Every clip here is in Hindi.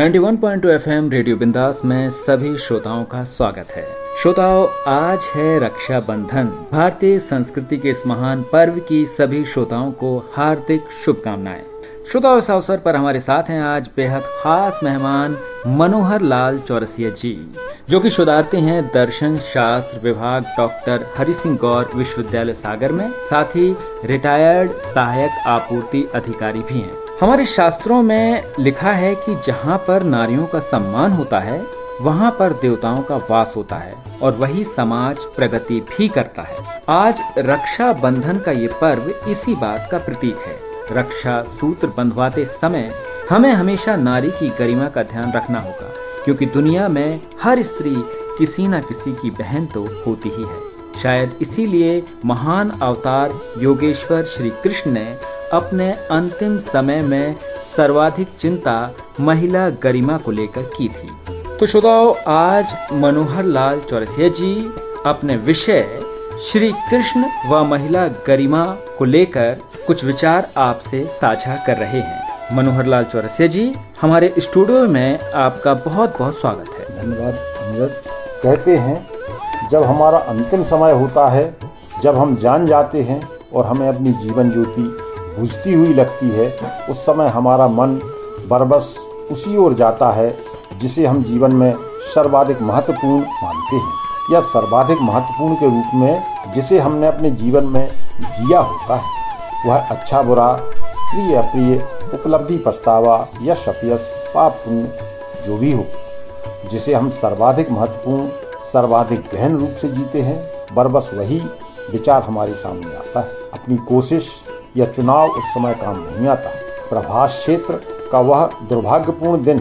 91.2 FM रेडियो बिंदास में सभी श्रोताओं का स्वागत है। श्रोताओं, आज है रक्षाबंधन। भारतीय संस्कृति के इस महान पर्व की सभी श्रोताओं को हार्दिक शुभकामनाएं। श्रोताओं, इस अवसर पर हमारे साथ हैं आज बेहद खास मेहमान मनोहर लाल चौरसिया जी, जो कि शोधार्थी हैं दर्शन शास्त्र विभाग डॉक्टर हरि सिंह गौर विश्वविद्यालय सागर में, साथ ही रिटायर्ड सहायक आपूर्ति अधिकारी भी हैं। हमारे शास्त्रों में लिखा है कि जहाँ पर नारियों का सम्मान होता है वहाँ पर देवताओं का वास होता है और वही समाज प्रगति भी करता है। आज रक्षा बंधन का ये पर्व इसी बात का प्रतीक है। रक्षा सूत्र बंधवाते समय हमें हमेशा नारी की गरिमा का ध्यान रखना होगा, क्योंकि दुनिया में हर स्त्री किसी न किसी की बहन तो होती ही है। शायद इसीलिए महान अवतार योगेश्वर श्री कृष्ण ने अपने अंतिम समय में सर्वाधिक चिंता महिला गरिमा को लेकर की थी। तो श्रोताओं, आज मनोहर लाल चौरसिया जी अपने विषय श्री कृष्ण व महिला गरिमा को लेकर कुछ विचार आपसे साझा कर रहे हैं। मनोहर लाल चौरसिया जी, हमारे स्टूडियो में आपका बहुत बहुत स्वागत है। धन्यवाद। कहते हैं जब हमारा अंतिम समय होता है, जब हम जान जाते हैं और हमें अपनी जीवन ज्योति बुझती हुई लगती है, उस समय हमारा मन बरबस उसी ओर जाता है जिसे हम जीवन में सर्वाधिक महत्वपूर्ण मानते हैं, या सर्वाधिक महत्वपूर्ण के रूप में जिसे हमने अपने जीवन में जिया होता है। वह अच्छा बुरा, प्रिय अप्रिय, उपलब्धि पछतावा, यश अपयश, पाप पुण्य जो भी हो, जिसे हम सर्वाधिक महत्वपूर्ण सर्वाधिक गहन रूप से जीते हैं, बरबस वही विचार हमारे सामने आता है। अपनी कोशिश या चुनाव उस समय काम नहीं आता। प्रभास क्षेत्र का वह दुर्भाग्यपूर्ण दिन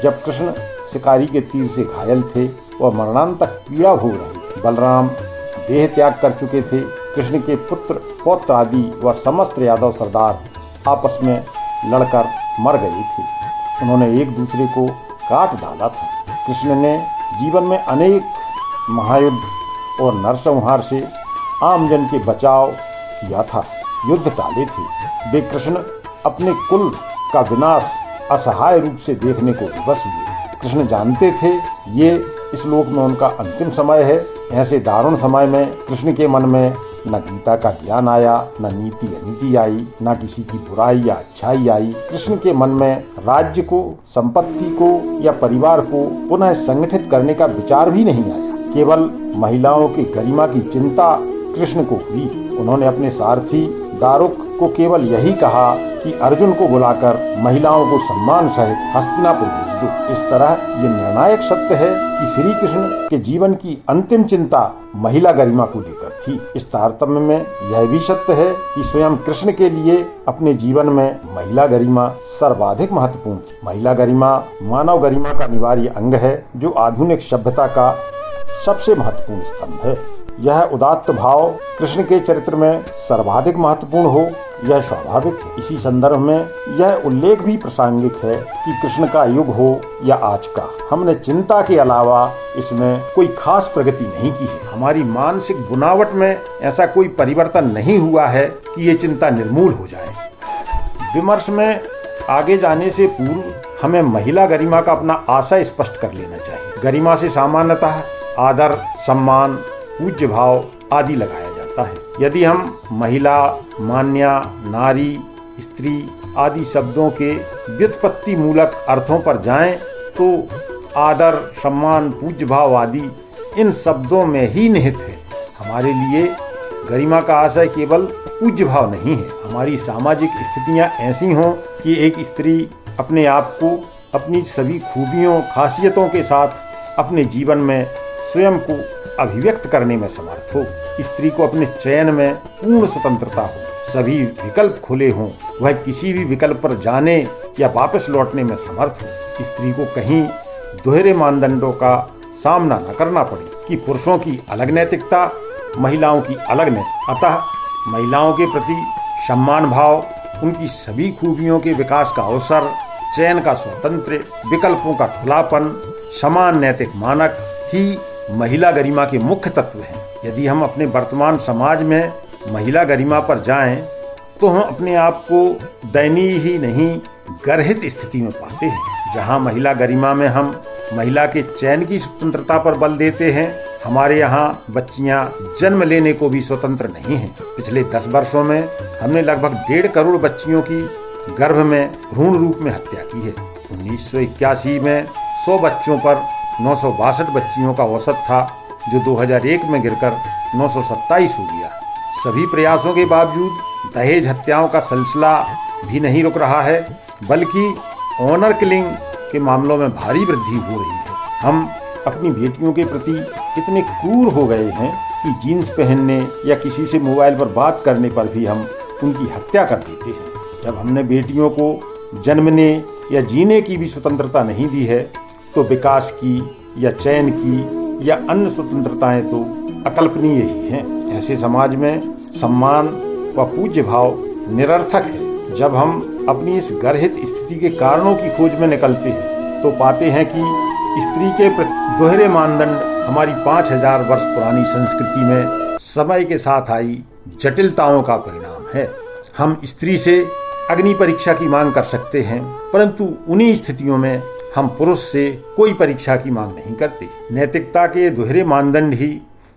जब कृष्ण शिकारी के तीर से घायल थे और मरणांतक पीड़ा भोग रहे थे। बलराम देह त्याग कर चुके थे। कृष्ण के पुत्र पौत्र आदि व समस्त यादव सरदार आपस में लड़कर मर गए थे। उन्होंने एक दूसरे को काट डाला था। कृष्ण ने जीवन में अनेक महायुद्ध और नरसंहार से आमजन के बचाव किया था, युद्ध टाले थे। वे कृष्ण अपने कुल का विनाश असहाय रूप से देखने को विवश हुए। कृष्ण जानते थे ये इस लोक में उनका अंतिम समय है। ऐसे दारुण समय में कृष्ण के मन में न गीता का ज्ञान आया, न नीति अनीति आई, न किसी की बुराई या अच्छाई आई। कृष्ण के मन में राज्य को, संपत्ति को या परिवार को पुनः संगठित करने का विचार भी नहीं आया। केवल महिलाओं की गरिमा की चिंता कृष्ण को हुई। उन्होंने अपने सारथी दारुक को केवल यही कहा कि अर्जुन को बुलाकर महिलाओं को सम्मान सहित हस्तिनापुर भेज दो। इस तरह ये निर्णायक सत्य है कि श्री कृष्ण के जीवन की अंतिम चिंता महिला गरिमा को लेकर थी। इस तारतम्य में यह भी सत्य है कि स्वयं कृष्ण के लिए अपने जीवन में महिला गरिमा सर्वाधिक महत्वपूर्ण थी। महिला गरिमा मानव गरिमा का अनिवार्य अंग है, जो आधुनिक सभ्यता का सबसे महत्वपूर्ण स्तंभ है। यह उदात्त भाव कृष्ण के चरित्र में सर्वाधिक महत्वपूर्ण हो, यह स्वाभाविक है। इसी संदर्भ में यह उल्लेख भी प्रासंगिक है कि कृष्ण का युग हो या आज का, हमने चिंता के अलावा इसमें कोई खास प्रगति नहीं की है। हमारी मानसिक बुनावट में ऐसा कोई परिवर्तन नहीं हुआ है कि ये चिंता निर्मूल हो जाए। विमर्श में आगे जाने से पूर्व हमें महिला गरिमा का अपना आशय स्पष्ट कर लेना चाहिए। गरिमा से सामान्यतः आदर, सम्मान, पूज्य भाव आदि लगाया जाता है। यदि हम महिला, मान्या, नारी, स्त्री आदि शब्दों के व्युत्पत्ति मूलक अर्थों पर जाएं तो आदर, सम्मान, पूज्य भाव आदि इन शब्दों में ही निहित है। हमारे लिए गरिमा का आशय केवल पूज्य भाव नहीं है। हमारी सामाजिक स्थितियां ऐसी हों कि एक स्त्री अपने आप को अपनी सभी खूबियों, खासियतों के साथ अपने जीवन में स्वयं को अभिव्यक्त करने में समर्थ हो। स्त्री को अपने चयन में पूर्ण स्वतंत्रता हो, सभी विकल्प खुले हों, वह किसी भी विकल्प पर जाने या वापस लौटने में समर्थ हो। स्त्री को कहीं दोहरे मानदंडों का सामना न करना पड़े कि पुरुषों की अलग नैतिकता, महिलाओं की अलग नैतिकता। अतः महिलाओं के प्रति सम्मान भाव, उनकी सभी खूबियों के विकास का अवसर, चयन का स्वतंत्र, विकल्पों का खुलापन, समान नैतिक मानक ही महिला गरिमा के मुख्य तत्व हैं। यदि हम अपने वर्तमान समाज में महिला गरिमा पर जाएं, तो हम अपने आप को दयनीय ही नहीं गर्हित स्थिति में पाते हैं। जहाँ महिला गरिमा में हम महिला के चयन की स्वतंत्रता पर बल देते हैं, हमारे यहाँ बच्चियां जन्म लेने को भी स्वतंत्र नहीं हैं। पिछले 10 वर्षों में हमने लगभग 1.5 करोड़ बच्चियों की गर्भ में भ्रूण रूप में हत्या की है। 1981 में 100 बच्चों पर 962 बच्चियों का औसत था, जो 2001 में गिरकर 927 हो गया। सभी प्रयासों के बावजूद दहेज हत्याओं का सिलसिला भी नहीं रुक रहा है, बल्कि ऑनर किलिंग के मामलों में भारी वृद्धि हो रही है। हम अपनी बेटियों के प्रति इतने क्रूर हो गए हैं कि जीन्स पहनने या किसी से मोबाइल पर बात करने पर भी हम उनकी हत्या कर देते हैं। जब हमने बेटियों को जन्मने या जीने की भी स्वतंत्रता नहीं दी है, तो विकास की या चयन की या अन्य स्वतंत्रताएं तो अकल्पनीय ही हैं। ऐसे समाज में सम्मान व पूज्य भाव निरर्थक है। जब हम अपनी इस गर्हित स्थिति के कारणों की खोज में निकलते हैं, तो पाते हैं कि स्त्री के प्रति दोहरे मानदंड हमारी 5000 वर्ष पुरानी संस्कृति में समय के साथ आई जटिलताओं का परिणाम है। हम स्त्री से अग्नि परीक्षा की मांग कर सकते हैं, परंतु उन्हीं स्थितियों में हम पुरुष से कोई परीक्षा की मांग नहीं करते। नैतिकता के दोहरे मानदंड ही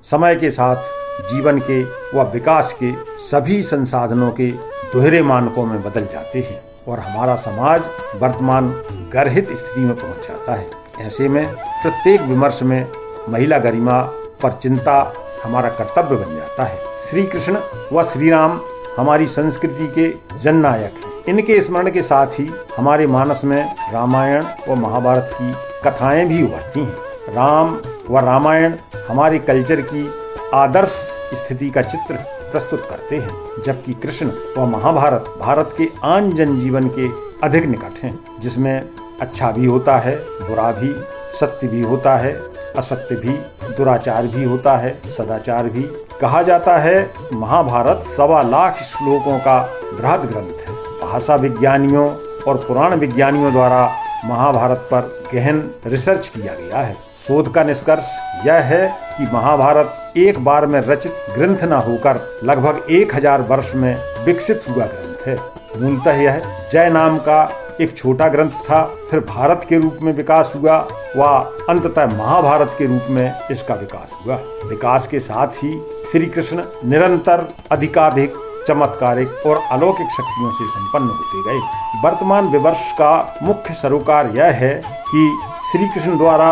समय के साथ जीवन के व विकास के सभी संसाधनों के दोहरे मानकों में बदल जाते हैं और हमारा समाज वर्तमान गर्हित स्थिति में पहुंच जाता है। ऐसे में प्रत्येक विमर्श में महिला गरिमा पर चिंता हमारा कर्तव्य बन जाता है। श्री कृष्ण व श्री राम हमारी संस्कृति के जननायक हैं। इनके स्मरण के साथ ही हमारे मानस में रामायण व महाभारत की कथाएं भी उभरती हैं। राम व रामायण हमारे कल्चर की आदर्श स्थिति का चित्र प्रस्तुत करते हैं, जबकि कृष्ण व महाभारत भारत के आम जनजीवन के अधिक निकट हैं, जिसमें अच्छा भी होता है, बुरा भी, सत्य भी होता है, असत्य भी, दुराचार भी होता है, सदाचार भी। कहा जाता है महाभारत 1.25 लाख श्लोकों का बृहद ग्रंथ है। भाषा विज्ञानियों और पुराण विज्ञानियों द्वारा महाभारत पर गहन रिसर्च किया गया है। शोध का निष्कर्ष यह है कि महाभारत एक बार में रचित ग्रंथ न होकर लगभग 1000 वर्ष में विकसित हुआ ग्रंथ है। मूलतः यह जय नाम का एक छोटा ग्रंथ था, फिर भारत के रूप में विकास हुआ व अंततः महाभारत के रूप में इसका विकास हुआ। विकास के साथ ही श्री कृष्ण निरंतर अधिकाधिक चमत्कारिक और अलौकिक शक्तियों से संपन्न होते गए। वर्तमान विमर्श का मुख्य सरोकार यह है कि श्री कृष्ण द्वारा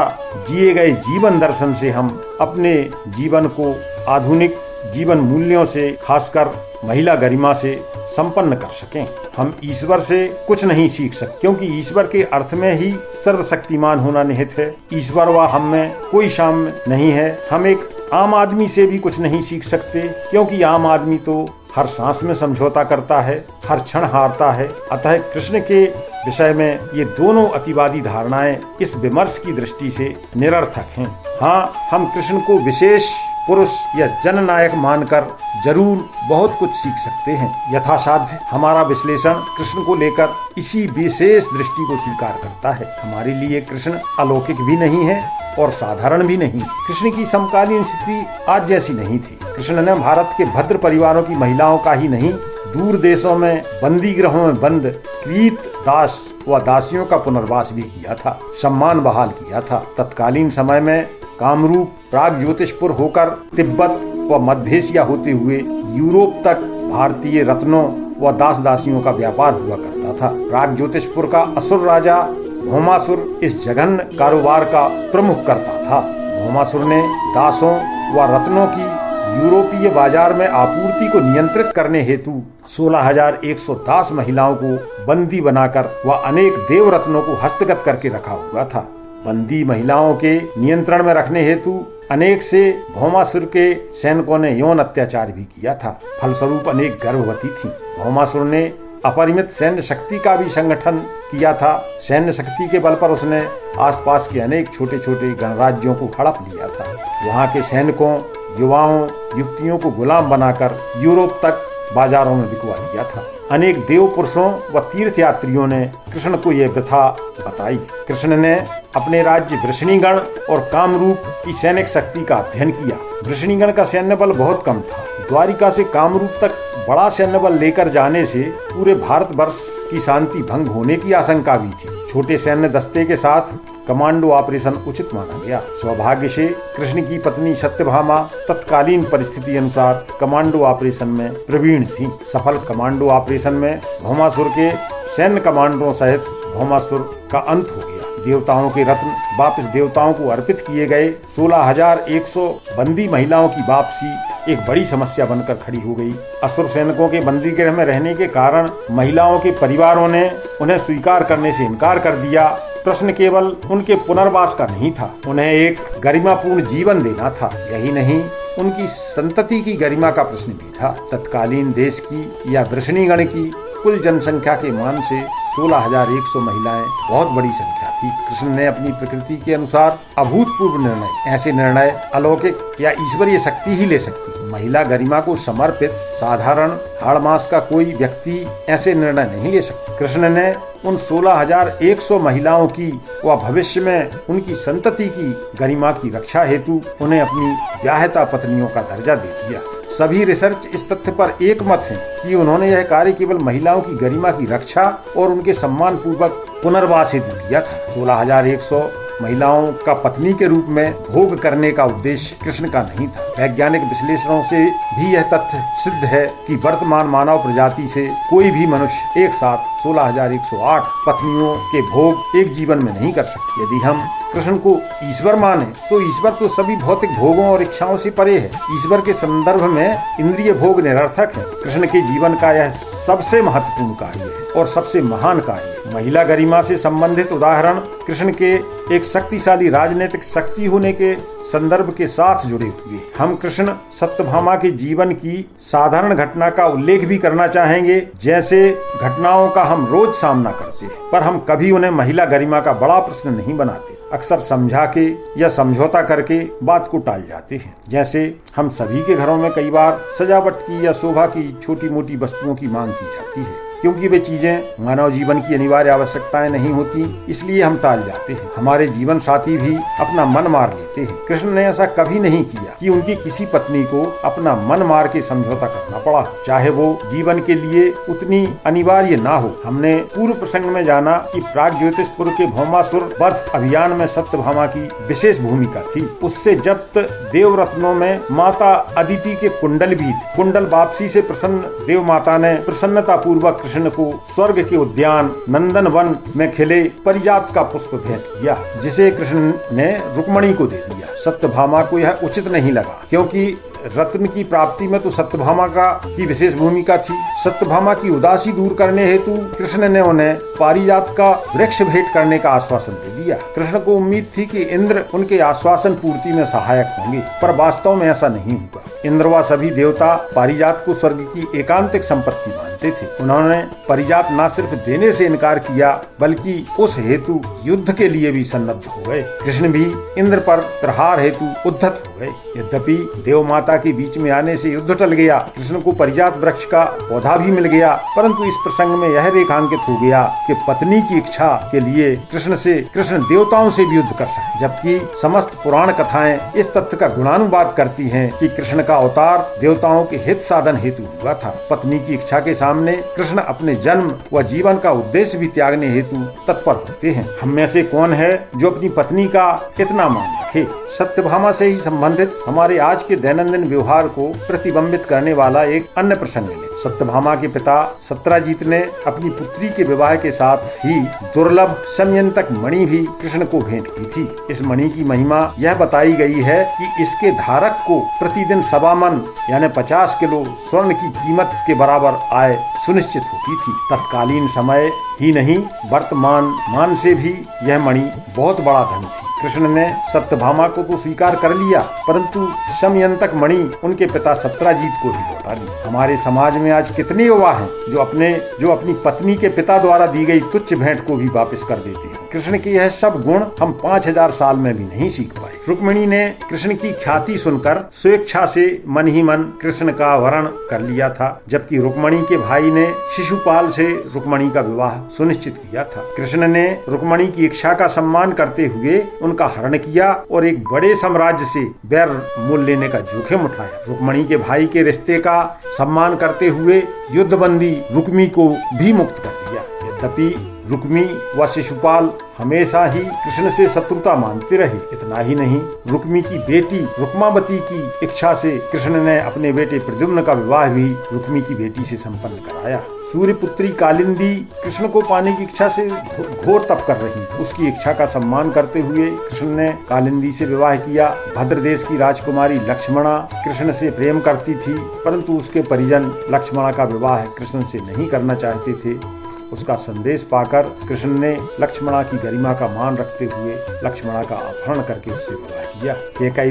जिए गए जीवन दर्शन से हम अपने जीवन को आधुनिक जीवन मूल्यों से, खासकर महिला गरिमा से संपन्न कर सकें। हम ईश्वर से कुछ नहीं सीख सकते, क्योंकि ईश्वर के अर्थ में ही सर्वशक्तिमान होना निहित है। ईश्वर व हम में कोई साम्य नहीं है। हम एक आम आदमी से भी कुछ नहीं सीख सकते, क्योंकि आम आदमी तो हर सांस में समझौता करता है, हर क्षण हारता है। अतः कृष्ण के विषय में ये दोनों अतिवादी धारणाएं इस विमर्श की दृष्टि से निरर्थक हैं। हाँ, हम कृष्ण को विशेष पुरुष या जननायक मानकर जरूर बहुत कुछ सीख सकते हैं। यथासाध्य हमारा विश्लेषण कृष्ण को लेकर इसी विशेष दृष्टि को स्वीकार करता है। हमारे लिए कृष्ण अलौकिक भी नहीं है और साधारण भी नहीं। कृष्ण की समकालीन स्थिति आज जैसी नहीं थी। कृष्ण ने भारत के भद्र परिवारों की महिलाओं का ही नहीं, दूर देशों में बंदी गृहों में बंद कृत दास व दासियों का पुनर्वास भी किया था, सम्मान बहाल किया था। तत्कालीन समय में कामरूप प्राग ज्योतिषपुर होकर तिब्बत व मध्य एशिया होते हुए यूरोप तक भारतीय रत्नों व दास दासियों का व्यापार हुआ करता था। प्राग ज्योतिषपुर का असुर राजा भौमासुर इस जघन्य कारोबार का प्रमुख करता था। भौमासुर ने दासों व रत्नों की यूरोपीय बाजार में आपूर्ति को नियंत्रित करने हेतु 16,100 दास महिलाओं को बंदी बनाकर व अनेक देव रत्नों को हस्तगत करके रखा हुआ था। बंदी महिलाओं के नियंत्रण में रखने हेतु अनेक से भौमासुर के सैनिकों ने यौन अत्याचार भी किया था। फलस्वरूप अनेक गर्भवती थी। भौमासुर ने अपरिमित सैन्य शक्ति का भी संगठन किया था। सैन्य शक्ति के बल पर उसने आसपास के अनेक छोटे छोटे गणराज्यों को हड़प लिया था। वहाँ के सैनिकों, युवाओं, युवतियों को गुलाम बनाकर यूरोप तक बाजारों में बिकवा दिया था। अनेक देव पुरुषों व तीर्थ यात्रियों ने कृष्ण को यह प्रथा बताई। कृष्ण ने अपने राज्य वृषणीगण और कामरूप की सैनिक शक्ति का अध्ययन किया। वृषणीगण का सैन्य बल बहुत कम था। द्वारिका से कामरूप तक बड़ा सैन्य बल लेकर जाने से पूरे भारतवर्ष की शांति भंग होने की आशंका भी थी। छोटे सैन्य दस्ते के साथ कमांडो ऑपरेशन उचित माना गया। सौभाग्य से कृष्ण की पत्नी सत्यभामा तत्कालीन परिस्थिति अनुसार कमांडो ऑपरेशन में प्रवीण थी। सफल कमांडो ऑपरेशन में भौमासुर के सैन्य कमांडों सहित भौमासुर का अंत हो गया। देवताओं के रत्न वापस देवताओं को अर्पित किए गए। 16,100 बंदी महिलाओं की वापसी एक बड़ी समस्या बनकर खड़ी हो गई। असुर सैनिकों के बंदी गृह में रहने के कारण महिलाओं के परिवारों ने उन्हें स्वीकार करने से इनकार कर दिया। प्रश्न केवल उनके पुनर्वास का नहीं था, उन्हें एक गरिमापूर्ण जीवन देना था। यही नहीं, उनकी संतति की गरिमा का प्रश्न भी था। तत्कालीन देश की या वृषणीगण की कुल जनसंख्या के मान से 16,100 महिलाएं बहुत बड़ी संख्या थी। कृष्ण ने अपनी प्रकृति के अनुसार अभूतपूर्व निर्णय, ऐसे निर्णय अलौकिक या ईश्वरीय शक्ति ही ले सकती। महिला गरिमा को समर्पित साधारण हाड़ मास का कोई व्यक्ति ऐसे निर्णय नहीं ले सकता। कृष्ण ने उन 16,100 महिलाओं की व भविष्य में उनकी संतति की गरिमा की रक्षा हेतु उन्हें अपनी ब्याहता पत्नियों का दर्जा दे दिया। सभी रिसर्च इस तथ्य पर एक मत हैं कि उन्होंने यह कार्य केवल महिलाओं की गरिमा की रक्षा और उनके सम्मान पूर्वक पुनर्वास हेतु किया था। 16,100 महिलाओं का पत्नी के रूप में भोग करने का उद्देश्य कृष्ण का नहीं था। वैज्ञानिक विश्लेषणों से भी यह तथ्य सिद्ध है कि वर्तमान मानव प्रजाति से कोई भी मनुष्य एक साथ 16,108 पत्नियों के भोग एक जीवन में नहीं कर सकते। यदि हम कृष्ण को ईश्वर माने तो ईश्वर तो सभी भौतिक भोगों और इच्छाओं से परे है। ईश्वर के संदर्भ में इंद्रिय भोग निरर्थक है। कृष्ण के जीवन का यह सबसे महत्वपूर्ण कार्य है और सबसे महान कार्य है। महिला गरिमा से संबंधित उदाहरण कृष्ण के एक शक्तिशाली राजनीतिक शक्ति होने के संदर्भ के साथ जुड़े हुए। हम कृष्ण सत्यभामा के जीवन की साधारण घटना का उल्लेख भी करना चाहेंगे, जैसे घटनाओं का हम रोज सामना करते हैं, पर हम कभी उन्हें महिला गरिमा का बड़ा प्रश्न नहीं बनाते। अक्सर समझा के या समझौता करके बात को टाल जाते हैं। जैसे हम सभी के घरों में कई बार सजावट की या शोभा की छोटी मोटी वस्तुओं की मांग की जाती है, क्योंकि वे चीजें मानव जीवन की अनिवार्य आवश्यकताएं नहीं होती, इसलिए हम टाल जाते हैं। हमारे जीवन साथी भी अपना मन मार लेते हैं। कृष्ण ने ऐसा कभी नहीं किया कि उनकी किसी पत्नी को अपना मन मार के समझौता करना पड़ा, चाहे वो जीवन के लिए उतनी अनिवार्य ना हो। हमने पूर्व प्रसंग में जाना कि प्रागज्योतिषपुर के भौमासुर वध अभियान में सत्यभामा की विशेष भूमिका थी। उससे जब्त देवरत्नों में माता अदिति के कुंडल भी थे। कुंडल वापसी से प्रसन्न देव माता ने प्रसन्नता पूर्वक कृष्ण को स्वर्ग के उद्यान नंदन वन में खिले परिजात का पुष्प भेंट किया, जिसे कृष्ण ने रुक्मणी को दे दिया। सत्यभामा को यह उचित नहीं लगा, क्योंकि रत्न की प्राप्ति में तो सत्यभामा की विशेष भूमिका थी। सत्यभामा की उदासी दूर करने हेतु कृष्ण ने उन्हें पारिजात का वृक्ष भेंट करने का आश्वासन दे दिया। कृष्ण को उम्मीद थी कि इंद्र उनके आश्वासन पूर्ति में सहायक होंगे, पर वास्तव में ऐसा नहीं हुआ। इंद्र व सभी देवता पारिजात को स्वर्ग की एकांतिक संपत्ति मानते थे। उन्होंने पारिजात न सिर्फ देने से इनकार किया, बल्कि उस हेतु युद्ध के लिए भी सन्नद्ध हो गए। कृष्ण भी इंद्र पर प्रहार हेतु उद्धत हो गए। यद्यपि देव माता के बीच में आने से युद्ध टल गया, कृष्ण को पारिजात वृक्ष का पौधा भी मिल गया, परंतु इस प्रसंग में यह रेखांकित हो गया कि पत्नी की इच्छा के लिए कृष्ण देवताओं से भी युद्ध कर सके। जबकि समस्त पुराण कथाएं इस तथ्य का गुणानुवाद करती हैं कि कृष्ण का अवतार देवताओं के हित साधन हेतु हुआ था। पत्नी की इच्छा के सामने कृष्ण अपने जन्म व जीवन का उद्देश्य भी त्यागने हेतु तत्पर होते हैं। हम में से कौन है जो अपनी पत्नी का इतना मान रखे? सत्यभामा से ही संबंधित हमारे आज के दैनंदिन व्यवहार को प्रतिबिंबित करने वाला एक अन्य प्रसंग है। सत्यभामा के पिता सत्यजीत ने अपनी पुत्री के विवाह के साथ ही दुर्लभ समयंतक मणि भी कृष्ण को भेंट की थी। इस मणि की महिमा यह बताई गई है कि इसके धारक को प्रतिदिन 1.25 मन यानी 50 किलो स्वर्ण की कीमत के बराबर आय सुनिश्चित होती थी। तत्कालीन समय ही नहीं, वर्तमान मान से भी यह मणि बहुत बड़ा धन थी। कृष्ण ने सत्यभामा को तो स्वीकार कर लिया, परंतु समयंतक मणि उनके पिता सत्यजीत को ही लौटा दी। हमारे समाज में आज कितने युवा हैं जो अपनी पत्नी के पिता द्वारा दी गई तुच्छ भेंट को भी वापस कर देते हैं। कृष्ण के यह सब गुण हम 5000 साल में भी नहीं सीख पाए। रुक्मिणी ने कृष्ण की ख्याति सुनकर स्वेच्छा से मन ही मन कृष्ण का वरण कर लिया था, जबकि रुक्मिणी के भाई ने शिशुपाल से रुक्मिणी का विवाह सुनिश्चित किया था। कृष्ण ने रुक्मिणी की इच्छा का सम्मान करते हुए उनका हरण किया और एक बड़े साम्राज्य से बैर मोल लेने का जोखिम उठाया। रुक्मिणी के भाई के रिश्ते का सम्मान करते हुए युद्धबंदी रुक्मी को भी मुक्त कर दिया। यद्यपि रुक्मी व शिशुपाल हमेशा ही कृष्ण से शत्रुता मानते रहे। इतना ही नहीं, रुक्मी की बेटी रुक्मावती की इच्छा से कृष्ण ने अपने बेटे प्रद्युम्न का विवाह भी रुक्मी की बेटी से संपन्न कराया। सूर्यपुत्री कालिंदी कृष्ण को पाने की इच्छा से घोर तप कर रही। उसकी इच्छा का सम्मान करते हुए कृष्ण ने कालिंदी से विवाह किया। भद्र देश की राजकुमारी लक्ष्मणा कृष्ण से प्रेम करती थी, परंतु उसके परिजन लक्ष्मणा का विवाह कृष्ण से नहीं करना चाहते थे। उसका संदेश पाकर कृष्ण ने लक्ष्मणा की गरिमा का मान रखते हुए लक्ष्मणा का अपहरण करके उससे विवाह किया। केकई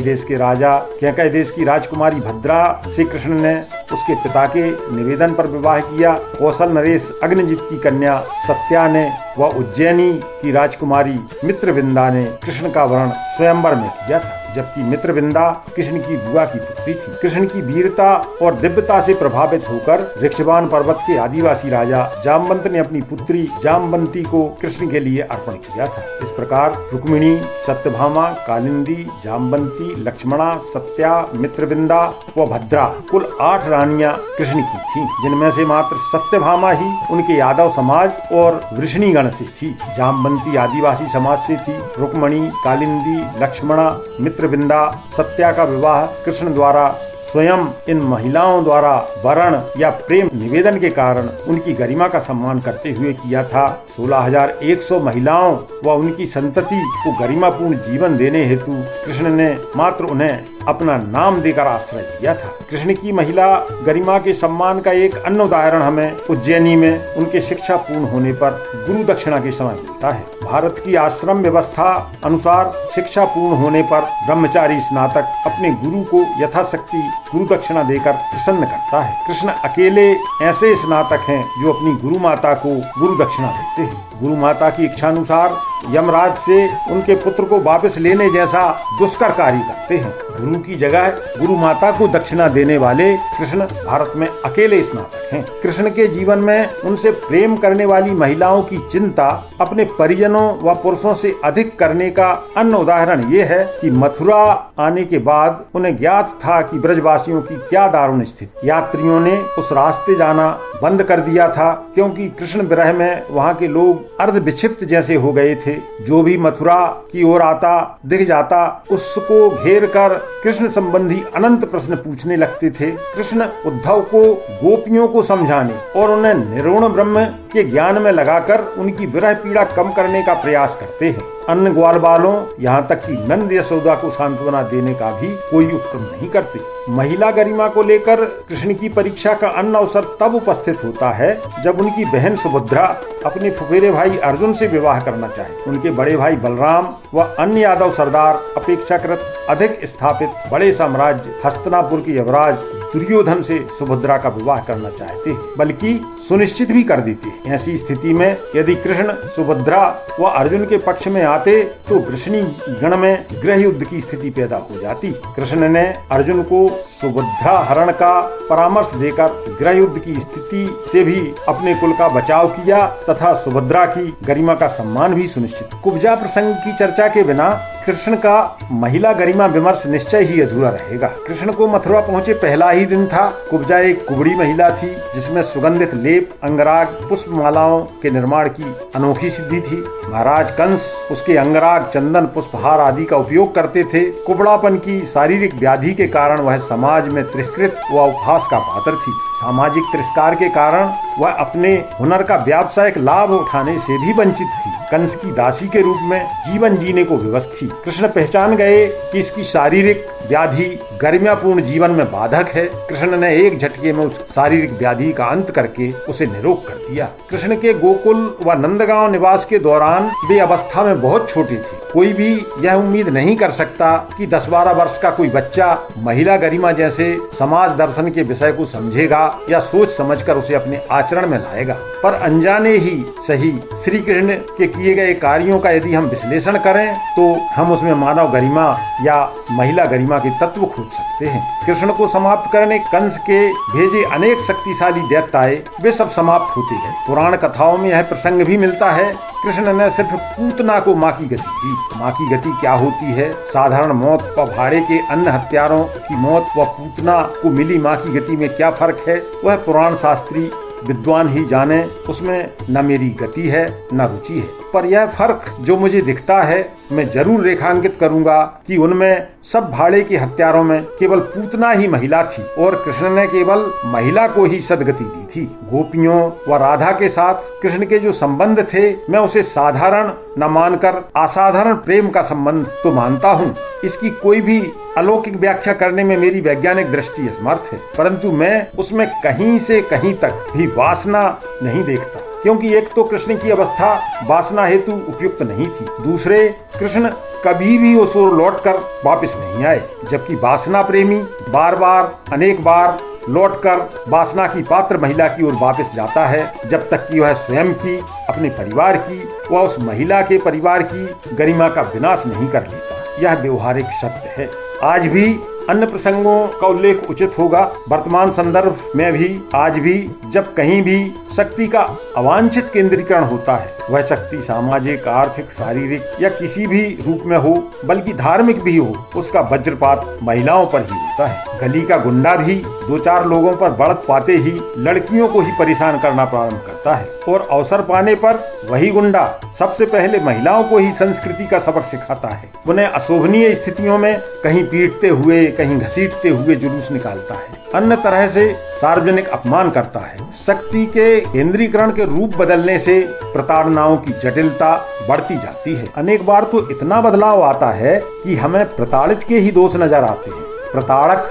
देश की राजकुमारी भद्रा से कृष्ण ने उसके पिता के निवेदन पर विवाह किया। कौशल नरेश अग्निजित की कन्या सत्या ने व उज्जैनी की राजकुमारी मित्रविंदा ने कृष्ण का वरण स्वयंवर में किया था, जबकि मित्रविंदा कृष्ण की बुआ की पुत्री थी। कृष्ण की वीरता और दिव्यता से प्रभावित होकर ऋक्षवान पर्वत के आदिवासी राजा जामवंत ने अपनी पुत्री जामवंती को कृष्ण के लिए अर्पण किया था। इस प्रकार रुक्मिणी, सत्यभामा, कालिंदी, जामवंती, लक्ष्मणा, सत्या, मित्रविंदा व भद्रा कुल 8 रानियां कृष्ण की थीं, जिनमें से मात्र सत्यभामा ही उनके यादव समाज और वृषणीगण से थी। जामवंती आदिवासी समाज से थी। रुक्मिणी, कालिंदी, लक्ष्मणा, मित्रविंदा, सत्या का विवाह कृष्ण द्वारा स्वयं इन महिलाओं द्वारा वरण या प्रेम निवेदन के कारण उनकी गरिमा का सम्मान करते हुए किया था। 16,100 महिलाओं व उनकी संतति को गरिमापूर्ण जीवन देने हेतु कृष्ण ने मात्र उन्हें अपना नाम देकर आश्रय दिया था। कृष्ण की महिला गरिमा के सम्मान का एक अन्य उदाहरण हमें उज्जैनी में उनके शिक्षा पूर्ण होने पर गुरु दक्षिणा के समय मिलता है। भारत की आश्रम व्यवस्था अनुसार शिक्षा पूर्ण होने पर ब्रह्मचारी स्नातक अपने गुरु को यथाशक्ति गुरु दक्षिणा देकर प्रसन्न करता है। कृष्ण अकेले ऐसे स्नातक हैं जो अपनी गुरु माता को गुरु दक्षिणा देते हैं। गुरु माता की इच्छानुसार यमराज से उनके पुत्र को वापस लेने जैसा दुष्कर कार्य करते हैं। गुरु की जगह गुरु माता को दक्षिणा देने वाले कृष्ण भारत में अकेले स्नातक हैं। कृष्ण के जीवन में उनसे प्रेम करने वाली महिलाओं की चिंता अपने परिजनों व पुरुषों से अधिक करने का अन्य उदाहरण ये है कि मथुरा आने के बाद उन्हें ज्ञात था कि ब्रजवासियों की क्या दारुण स्थिति। यात्रियों ने उस रास्ते जाना बंद कर दिया था, क्योंकि कृष्ण विरह में वहाँ के लोग अर्ध विक्षिप्त जैसे हो गए थे। जो भी मथुरा की ओर आता दिख जाता, उसको घेर कर कृष्ण संबंधी अनंत प्रश्न पूछने लगते थे। कृष्ण उद्धव को गोपियों को समझाने और उन्हें निर्गुण ब्रह्म के ज्ञान में लगाकर उनकी विरह पीड़ा कम करने का प्रयास करते हैं। अन्य ग्वाल बालों यहाँ तक कि नंद यशोदा को सांत्वना देने का भी कोई उपक्रम नहीं करते। महिला गरिमा को लेकर कृष्ण की परीक्षा का अन्य अवसर तब उपस्थित होता है जब उनकी बहन सुभद्रा अपने फुफेरे भाई अर्जुन से विवाह करना चाहे। उनके बड़े भाई बलराम व अन्य यादव सरदार अपेक्षाकृत अधिक स्थापित बड़े साम्राज्य हस्तिनापुर के युवराज दुर्योधन से सुभद्रा का विवाह करना चाहते हैं, बल्कि सुनिश्चित भी कर देते हैं। ऐसी स्थिति में यदि कृष्ण सुभद्रा व अर्जुन के पक्ष में आते तो वृषणी गण में गृह युद्ध की स्थिति पैदा हो जाती। कृष्ण ने अर्जुन को सुभद्रा हरण का परामर्श देकर गृह युद्ध की स्थिति से भी अपने कुल का बचाव किया तथा सुभद्रा की गरिमा का सम्मान भी सुनिश्चित। कुब्जा प्रसंग की चर्चा के बिना कृष्ण का महिला गरिमा विमर्श निश्चय ही अधूरा रहेगा। कृष्ण को मथुरा पहुंचे पहला ही दिन था। कुब्जा एक कुबड़ी महिला थी जिसमें सुगंधित लेप, अंगराग, पुष्पमालाओं के निर्माण की अनोखी सिद्धि थी। महाराज कंस उसके अंगराग, चंदन, पुष्पहार आदि का उपयोग करते थे। कुबड़ापन की शारीरिक व्याधि के कारण वह समाज में तिरस्कृत व उपहास का पात्र थी। सामाजिक तिरस्कार के कारण वह अपने हुनर का व्यावसायिक लाभ उठाने से भी वंचित थी। कंस की दासी के रूप में जीवन जीने को विवश थी। कृष्ण पहचान गए कि इसकी शारीरिक व्याधि गरिमापूर्ण जीवन में बाधक है। कृष्ण ने एक झटके में उस शारीरिक व्याधि का अंत करके उसे निरोग कर दिया। कृष्ण के गोकुल व नंदगांव निवास के दौरान वे अवस्था में बहुत छोटे थे। कोई भी यह उम्मीद नहीं कर सकता कि 10-12 वर्ष का कोई बच्चा महिला गरिमा जैसे समाज दर्शन के विषय को समझेगा या सोच समझकर उसे अपने आचरण में लाएगा। पर अनजाने ही सही श्री कृष्ण के किए गए कार्यों का यदि हम विश्लेषण करें तो हम उसमें मानव गरिमा या महिला गरिमा के तत्व खोज सकते हैं। कृष्ण को समाप्त करने कंस के भेजे अनेक शक्तिशाली दैत्य आए, वे सब समाप्त होते हैं। पुराण कथाओं में यह प्रसंग भी मिलता है। कृष्ण ने सिर्फ पूतना को माँ की गति दी। माँ की गति क्या होती है? साधारण मौत व भाड़े के अन्य हत्यारों की मौत व पूतना को मिली माँ की गति में क्या फर्क है? वह पुराण शास्त्री विद्वान ही जाने, उसमें न मेरी गति है न रुचि है। पर यह फर्क जो मुझे दिखता है मैं जरूर रेखांकित करूंगा कि उनमें सब भाड़े के हत्यारों में केवल पूतना ही महिला थी और कृष्ण ने केवल महिला को ही सदगति दी थी। गोपियों व राधा के साथ कृष्ण के जो संबंध थे मैं उसे साधारण न मानकर असाधारण प्रेम का संबंध तो मानता हूँ। इसकी कोई भी अलौकिक व्याख्या करने में मेरी वैज्ञानिक दृष्टि असमर्थ है, परंतु मैं उसमें कहीं से कहीं तक भी वासना नहीं देखता, क्योंकि एक तो कृष्ण की अवस्था वासना हेतु उपयुक्त नहीं थी, दूसरे कृष्ण कभी भी उस ओर लौटकर वापस नहीं आए, जबकि वासना प्रेमी बार बार अनेक बार लौटकर वासना की पात्र महिला की ओर वापस जाता है, जब तक कि वह स्वयं की, अपने परिवार की व उस महिला के परिवार की गरिमा का विनाश नहीं कर लेता। यह व्यवहारिक सत्य है। आज भी अन्य प्रसंगों का उल्लेख उचित होगा। वर्तमान संदर्भ में भी आज भी जब कहीं भी शक्ति का अवांछित केंद्रीकरण होता है, वह शक्ति सामाजिक, आर्थिक, शारीरिक या किसी भी रूप में हो, बल्कि धार्मिक भी हो, उसका वज्रपात महिलाओं पर ही होता है। गली का गुंडा भी दो चार लोगों पर बढ़त पाते ही लड़कियों को ही परेशान करना प्रारंभ करता है और अवसर पाने पर वही गुंडा सबसे पहले महिलाओं को ही संस्कृति का सबक सिखाता है। उन्हें अशोभनीय स्थितियों में कहीं पीटते हुए, कहीं घसीटते हुए जुलूस निकालता है, अन्य तरह से सार्वजनिक अपमान करता है। शक्ति के केंद्रीकरण के रूप बदलने से प्रताड़नाओं की जटिलता बढ़ती जाती है। अनेक बार तो इतना बदलाव आता है कि हमें प्रताड़ित के ही दोष नजर आते हैं, प्रताड़क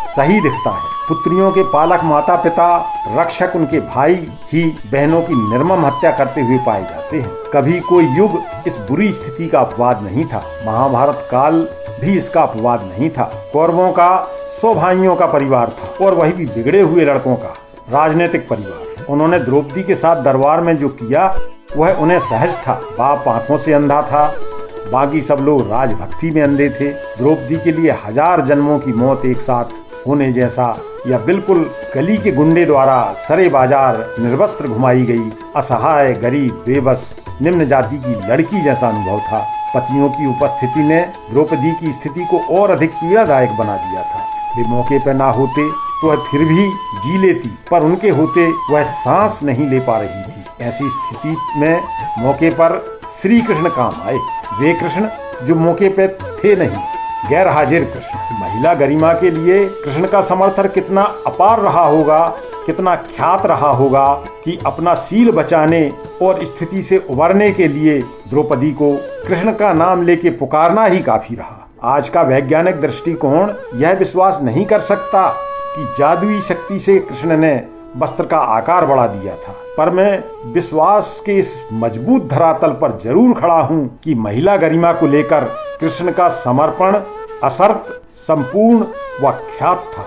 सही दिखता है। पुत्रियों के पालक माता पिता, रक्षक उनके भाई ही बहनों की निर्मम हत्या करते हुए पाए जाते हैं। कभी कोई युग इस बुरी स्थिति का अपवाद नहीं था। महाभारत काल भी इसका अपवाद नहीं था। कौरवों का 100 भाइयों का परिवार था और वही भी बिगड़े हुए लड़कों का राजनीतिक परिवार। उन्होंने द्रौपदी के साथ दरबार में जो किया वह उन्हें सहज था। बाप आंखों से अंधा था, बाकी सब लोग राजभक्ति में अंधे थे। द्रौपदी के लिए 1000 जन्मों की मौत एक साथ होने जैसा या बिल्कुल गली के गुंडे द्वारा सरे बाजार निर्वस्त्र घुमाई गई असहाय, गरीब, बेबस, निम्न जाति की लड़की जैसा अनुभव था। पतियों की उपस्थिति ने द्रौपदी की स्थिति को और अधिक पीड़ादायक बना दिया था। वे मौके पर ना होते तो वह फिर भी जी लेती, पर उनके होते वह सांस नहीं ले पा रही थी। ऐसी स्थिति में मौके पर श्री कृष्ण काम आए। वे कृष्ण जो मौके पे थे नहीं, गैर हाजिर कृष्ण। महिला गरिमा के लिए कृष्ण का समर्थन कितना अपार रहा होगा, कितना ख्यात रहा होगा कि अपना सील बचाने और स्थिति से उबरने के लिए द्रौपदी को कृष्ण का नाम लेके पुकारना ही काफी रहा। आज का वैज्ञानिक दृष्टिकोण यह विश्वास नहीं कर सकता कि जादुई शक्ति से कृष्ण ने वस्त्र का आकार बढ़ा दिया था, पर मैं विश्वास के इस मजबूत धरातल पर जरूर खड़ा हूँ कि महिला गरिमा को लेकर कृष्ण का समर्पण असर्त, संपूर्ण व ख्यात था।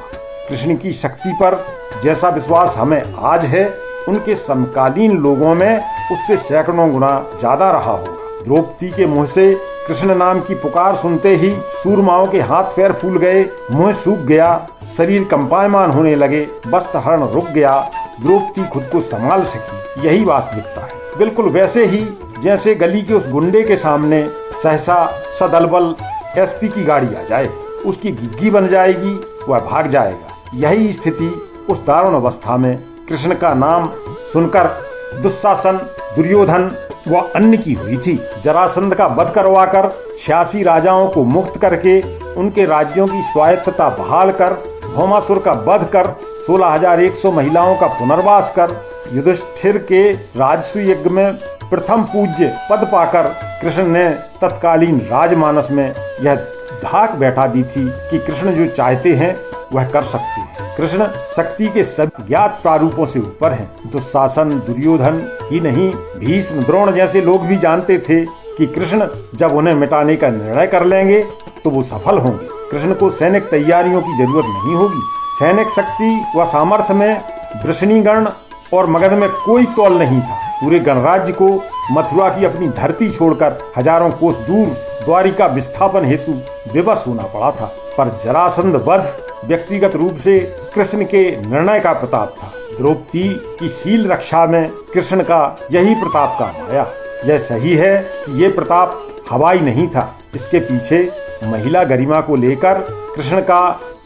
कृष्ण की शक्ति पर जैसा विश्वास हमें आज है, उनके समकालीन लोगों में उससे सैकड़ों गुना ज्यादा रहा होगा। द्रौपदी के मुंह से कृष्ण नाम की पुकार सुनते ही सूरमाओं के हाथ पैर फूल गए, मुंह सूख गया, शरीर कंपायमान होने लगे, वस्त्रहरण रुक गया, द्रौपदी खुद को संभाल सकी। यही वास्तविकता है। बिल्कुल वैसे ही जैसे गली के उस गुंडे के सामने सहसा सदलबल एसपी की गाड़ी आ जाए, उसकी घिग्गी बन जाएगी, वह भाग जाएगा। यही स्थिति उस दारुण अवस्था में कृष्ण का नाम सुनकर दुशासन, दुर्योधन व अन्य की हुई थी। जरासंध का वध करवाकर 86 राजाओं को मुक्त करके उनके राज्यों की स्वायत्तता बहाल कर, भौमासुर का वध कर, 16,100 महिलाओं का पुनर्वास कर, युधिष्ठिर के राजसू यज्ञ में प्रथम पूज्य पद पाकर कृष्ण ने तत्कालीन राजमानस में यह धाक बैठा दी थी कि कृष्ण जो चाहते हैं वह कर सकते हैं। कृष्ण शक्ति के सभी ज्ञात प्रारूपों से ऊपर हैं। दुशासन, दुर्योधन ही नहीं, भीष्म, द्रोण जैसे लोग भी जानते थे कि कृष्ण जब उन्हें मिटाने का निर्णय कर लेंगे तो वो सफल होंगे। कृष्ण को सैनिक तैयारियों की जरूरत नहीं होगी। सैनिक शक्ति व सामर्थ्य में वृषणीगण और मगध में कोई तौल नहीं था। पूरे गणराज्य को मथुरा की अपनी धरती छोड़कर हजारों कोस दूर द्वारिका विस्थापन हेतु विवश होना पड़ा था। पर जरासंध वध व्यक्तिगत रूप से कृष्ण के निर्णय का प्रताप था। द्रौपदी की शील रक्षा में कृष्ण का यही प्रताप काम आया। यह सही है कि ये प्रताप हवाई नहीं था, इसके पीछे महिला गरिमा को लेकर कृष्ण का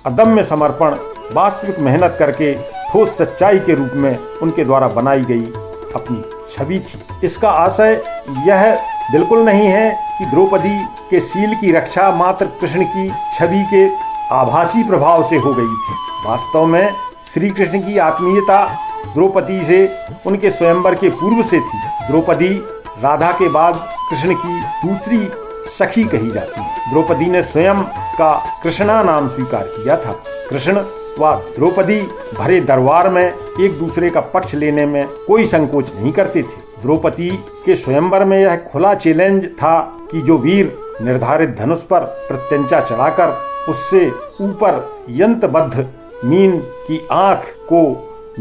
अदम्य समर्पण, वास्तविक मेहनत करके ठोस सच्चाई के रूप में उनके द्वारा बनाई गई अपनी छवि थी। इसका आशय यह बिल्कुल नहीं है कि द्रौपदी के शील की रक्षा मात्र कृष्ण की छवि के आभासी प्रभाव से हो गई थी। वास्तव में श्री कृष्ण की आत्मीयता द्रौपदी से उनके स्वयंवर के पूर्व से थी। द्रौपदी राधा के बाद कृष्ण की दूसरी सखी कही जाती है। द्रौपदी ने स्वयं का कृष्णा नाम स्वीकार किया था। कृष्ण व द्रौपदी भरे दरबार में एक दूसरे का पक्ष लेने में कोई संकोच नहीं करते थे। द्रौपदी के स्वयंवर में यह खुला चैलेंज था कि जो वीर निर्धारित धनुष पर प्रत्यंचा चढ़ाकर उससे ऊपर यंत्रबद्ध मीन की आंख को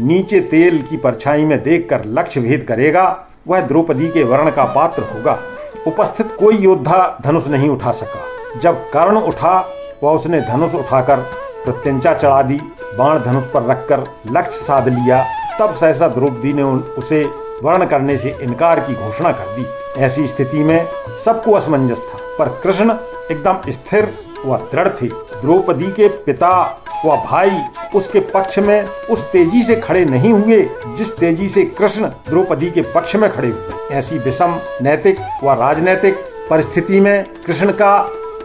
नीचे तेल की परछाई में देखकर लक्ष्य भेद करेगा, वह द्रौपदी के वर्ण का पात्र होगा। उपस्थित कोई योद्धा धनुष नहीं उठा सका। जब कर्ण उठा वह उसने धनुष उठाकर प्रत्यंचा चढ़ा दी, बाण धनुष पर रखकर लक्ष्य साध लिया। तब सहसा द्रौपदी ने उसे वर्ण करने से इनकार की घोषणा कर दी। ऐसी स्थिति में सबको असमंजस था, पर कृष्ण एकदम स्थिर व दृढ़ थे। द्रौपदी के पिता व भाई उसके पक्ष में उस तेजी से खड़े नहीं हुए जिस तेजी से कृष्ण द्रौपदी के पक्ष में खड़े हुए। ऐसी विषम नैतिक व राजनैतिक परिस्थिति में कृष्ण का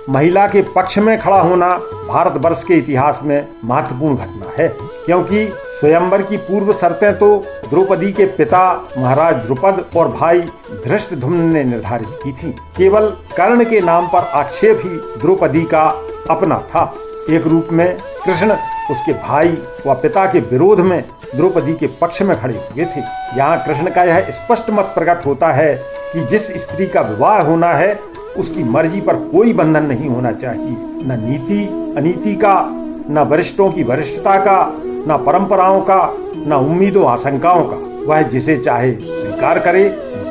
महिला के पक्ष में खड़ा होना भारतवर्ष के इतिहास में महत्वपूर्ण घटना है, क्योंकि स्वयंवर की पूर्व शर्तें तो द्रौपदी के पिता महाराज द्रुपद और भाई धृष्टद्युम्न ने निर्धारित की थी। केवल कर्ण के नाम पर आक्षेप ही द्रौपदी का अपना था। एक रूप में कृष्ण उसके भाई व पिता के विरोध में द्रौपदी के पक्ष में खड़े हुए थे। यहाँ कृष्ण का यह स्पष्ट मत प्रकट होता है कि जिस स्त्री का विवाह होना है उसकी मर्जी पर कोई बंधन नहीं होना चाहिए, न नीति अनीति का, न वरिष्ठों की वरिष्ठता का, न परंपराओं का, न उम्मीदों आशंकाओं का। वह जिसे चाहे स्वीकार करे,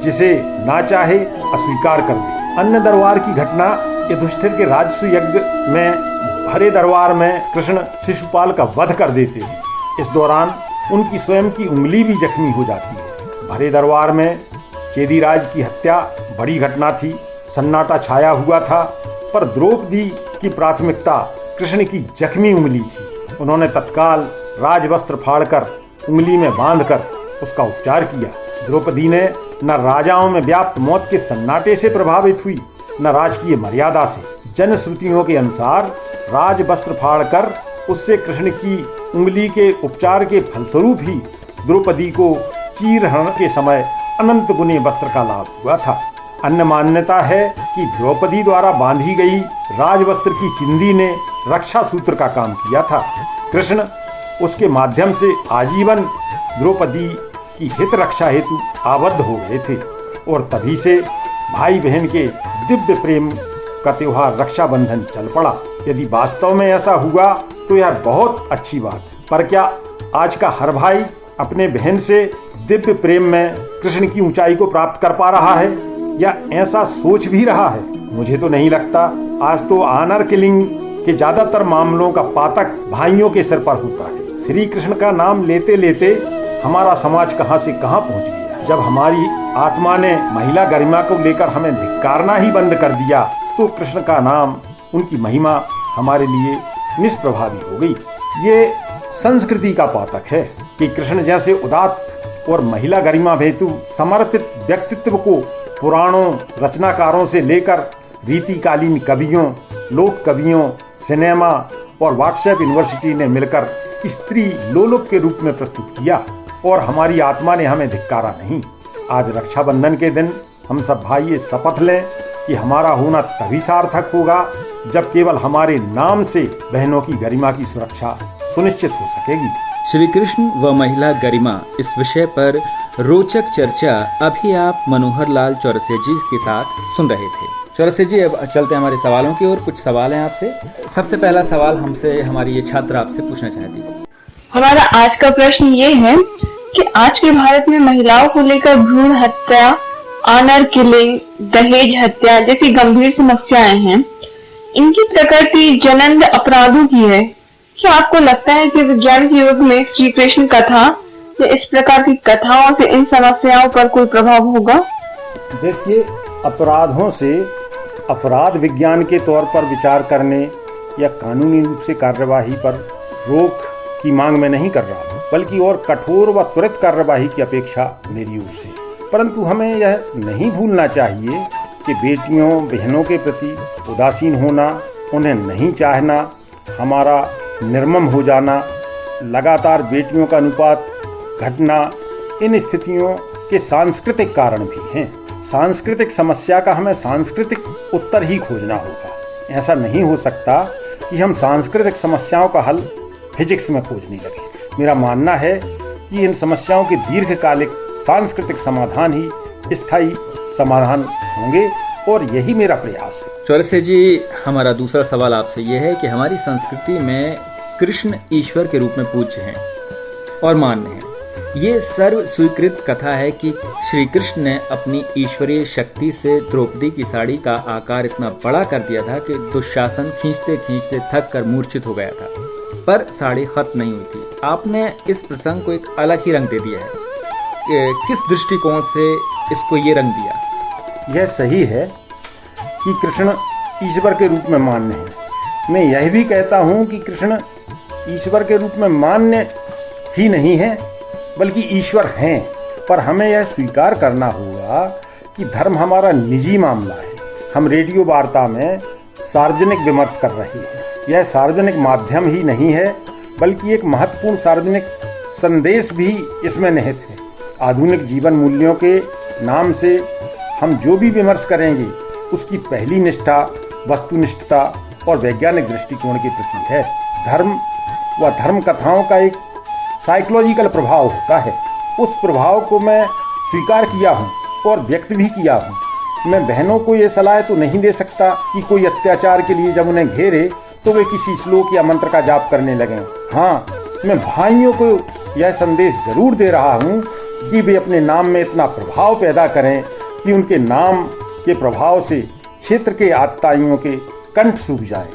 जिसे ना चाहे अस्वीकार कर दे। अन्य दरबार की घटना युधिष्ठिर के राजस्व यज्ञ में भरे दरबार में कृष्ण शिशुपाल का वध कर देते हैं। इस दौरान उनकी स्वयं की उंगली भी जख्मी हो जाती है। भरे दरबार में चेदीराज की हत्या बड़ी घटना थी, सन्नाटा छाया हुआ था, पर द्रौपदी की प्राथमिकता कृष्ण की जख्मी उंगली थी। उन्होंने तत्काल राजवस्त्र फाड़कर उंगली में बांधकर उसका उपचार किया। द्रौपदी ने न राजाओं में व्याप्त मौत के सन्नाटे से प्रभावित हुई, न राजकीय मर्यादा से। जनश्रुतियों के अनुसार राजवस्त्र फाड़कर उससे कृष्ण की उंगली के उपचार के फलस्वरूप ही द्रौपदी को चीरहरण के समय अनंत गुने वस्त्र का लाभ हुआ था। अन्य मान्यता है कि द्रौपदी द्वारा बांधी गई राजवस्त्र की चिंदी ने रक्षा सूत्र का काम किया था। कृष्ण उसके माध्यम से आजीवन द्रौपदी की हित रक्षा हेतु आबद्ध हो गए थे और तभी से भाई बहन के दिव्य प्रेम का त्योहार रक्षाबंधन चल पड़ा। यदि वास्तव में ऐसा हुआ तो यह बहुत अच्छी बात है, पर क्या आज का हर भाई अपने बहन से दिव्य प्रेम में कृष्ण की ऊंचाई को प्राप्त कर पा रहा है या ऐसा सोच भी रहा है? मुझे तो नहीं लगता। आज तो ऑनर किलिंग के ज्यादातर मामलों का पातक भाइयों के सिर पर होता है। श्री कृष्ण का नाम लेते लेते हमारा समाज कहां से कहां पहुंच गया। जब हमारी आत्मा ने महिला गरिमा को लेकर हमें धिक्कारना ही बंद कर दिया तो कृष्ण का नाम, उनकी महिमा हमारे लिए निष्प्रभावी हो गई। ये संस्कृति का पातक है कि कृष्ण जैसे उदात्त और महिला गरिमा हेतु समर्पित व्यक्तित्व को पुराणों रचनाकारों से लेकर रीतिकालीन कवियों, लोक कवियों, सिनेमा और व्हाट्सएप यूनिवर्सिटी ने मिलकर स्त्री लोलुप के रूप में प्रस्तुत किया और हमारी आत्मा ने हमें धिक्कारा नहीं। आज रक्षाबंधन के दिन हम सब भाई ये शपथ लें कि हमारा होना तभी सार्थक होगा जब केवल हमारे नाम से बहनों की गरिमा की सुरक्षा सुनिश्चित हो सकेगी। श्री कृष्ण व महिला गरिमा इस विषय पर रोचक चर्चा अभी आप मनोहर लाल चौरसिया जी के साथ सुन रहे थे। चौरसिया जी, अब चलते हैं हमारे सवालों की ओर। कुछ सवाल हैं आपसे। सबसे पहला सवाल हमसे हमारी ये छात्र आपसे पूछना चाहती है। हमारा आज का प्रश्न ये है कि आज के भारत में महिलाओं को लेकर भ्रूण हत्या, ऑनर किलिंग, दहेज हत्या जैसी गंभीर समस्याएं हैं। इनकी प्रकृति जनन्य अपराधों की है। क्या आपको लगता है कि विज्ञान के युग में श्री कृष्ण कथा या इस प्रकार की कथाओं से इन समस्याओं पर कोई प्रभाव होगा? देखिए, अपराधों से अपराध विज्ञान के तौर पर विचार करने या कानूनी रूप से कार्यवाही पर रोक की मांग मैं नहीं कर रहा हूँ, बल्कि और कठोर व त्वरित कार्यवाही की अपेक्षा मेरी ओर से। परंतु हमें यह नहीं भूलना चाहिए कि बेटियों बहनों के प्रति उदासीन होना, उन्हें नहीं चाहना, हमारा निर्मम हो जाना, लगातार बेटियों का अनुपात घटना, इन स्थितियों के सांस्कृतिक कारण भी हैं। सांस्कृतिक समस्या का हमें सांस्कृतिक उत्तर ही खोजना होगा। ऐसा नहीं हो सकता कि हम सांस्कृतिक समस्याओं का हल फिजिक्स में खोजने लगे। मेरा मानना है कि इन समस्याओं के दीर्घकालिक सांस्कृतिक समाधान ही स्थायी समाधान होंगे और यही मेरा प्रयास है। चौरसिया जी, हमारा दूसरा सवाल आपसे यह है कि हमारी संस्कृति में कृष्ण ईश्वर के रूप में पूज्य हैं और मान्य हैं। ये सर्व स्वीकृत कथा है कि श्री कृष्ण ने अपनी ईश्वरीय शक्ति से द्रौपदी की साड़ी का आकार इतना बड़ा कर दिया था कि दुशासन खींचते खींचते थक कर मूर्छित हो गया था, पर साड़ी खत्म नहीं हुई थी। आपने इस प्रसंग को एक अलग ही रंग दे दिया है। किस दृष्टिकोण से इसको ये रंग दिया? यह सही है कि कृष्ण ईश्वर के रूप में मान्य है। मैं यह भी कहता हूँ कि कृष्ण ईश्वर के रूप में मान्य ही नहीं है, बल्कि ईश्वर हैं। पर हमें यह स्वीकार करना होगा कि धर्म हमारा निजी मामला है। हम रेडियो वार्ता में सार्वजनिक विमर्श कर रहे हैं। यह सार्वजनिक माध्यम ही नहीं है, बल्कि एक महत्वपूर्ण सार्वजनिक संदेश भी इसमें निहित है। आधुनिक जीवन मूल्यों के नाम से हम जो भी विमर्श करेंगे, उसकी पहली निष्ठा वस्तुनिष्ठता और वैज्ञानिक दृष्टिकोण के प्रति है। धर्म व धर्म कथाओं का एक साइकोलॉजिकल प्रभाव होता है। उस प्रभाव को मैं स्वीकार किया हूँ और व्यक्त भी किया हूँ। मैं बहनों को ये सलाह तो नहीं दे सकता कि कोई अत्याचार के लिए जब उन्हें घेरे तो वे किसी श्लोक या मंत्र का जाप करने लगें। हाँ, मैं भाइयों को यह संदेश जरूर दे रहा हूँ कि वे अपने नाम में इतना प्रभाव पैदा करें कि उनके नाम के प्रभाव से क्षेत्र के आतताइयों के कंठ सूख जाएं।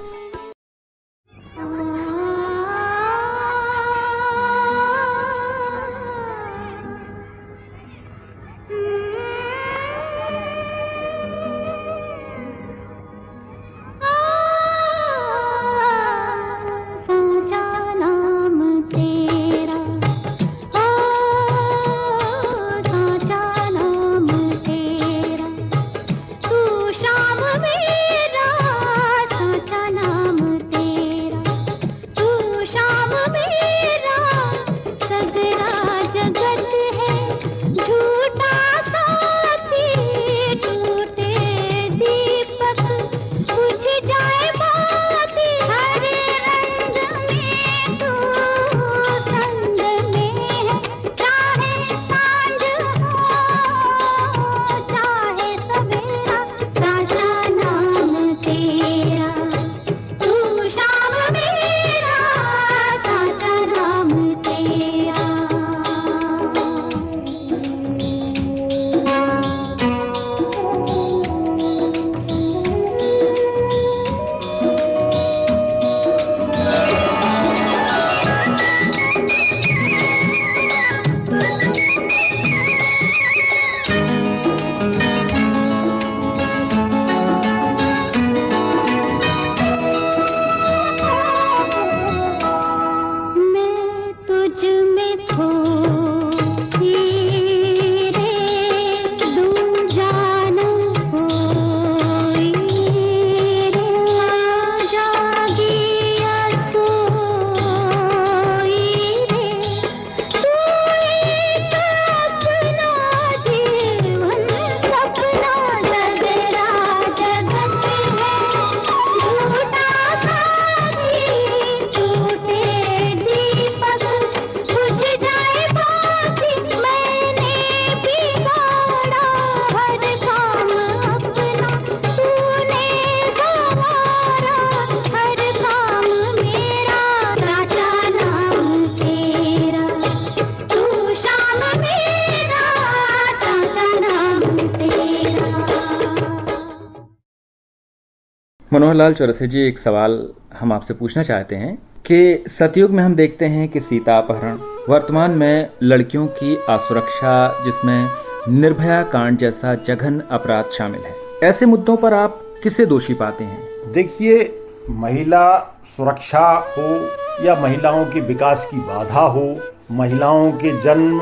मनोहर लाल चौरसिया जी, एक सवाल हम आपसे पूछना चाहते हैं कि सतयुग में हम देखते हैं कि सीता अपहरण, वर्तमान में लड़कियों की असुरक्षा, जिसमें निर्भया कांड जैसा जघन्य अपराध शामिल है। ऐसे मुद्दों पर आप किसे दोषी पाते हैं? देखिए, महिला सुरक्षा हो या महिलाओं के विकास की बाधा हो, महिलाओं के जन्म,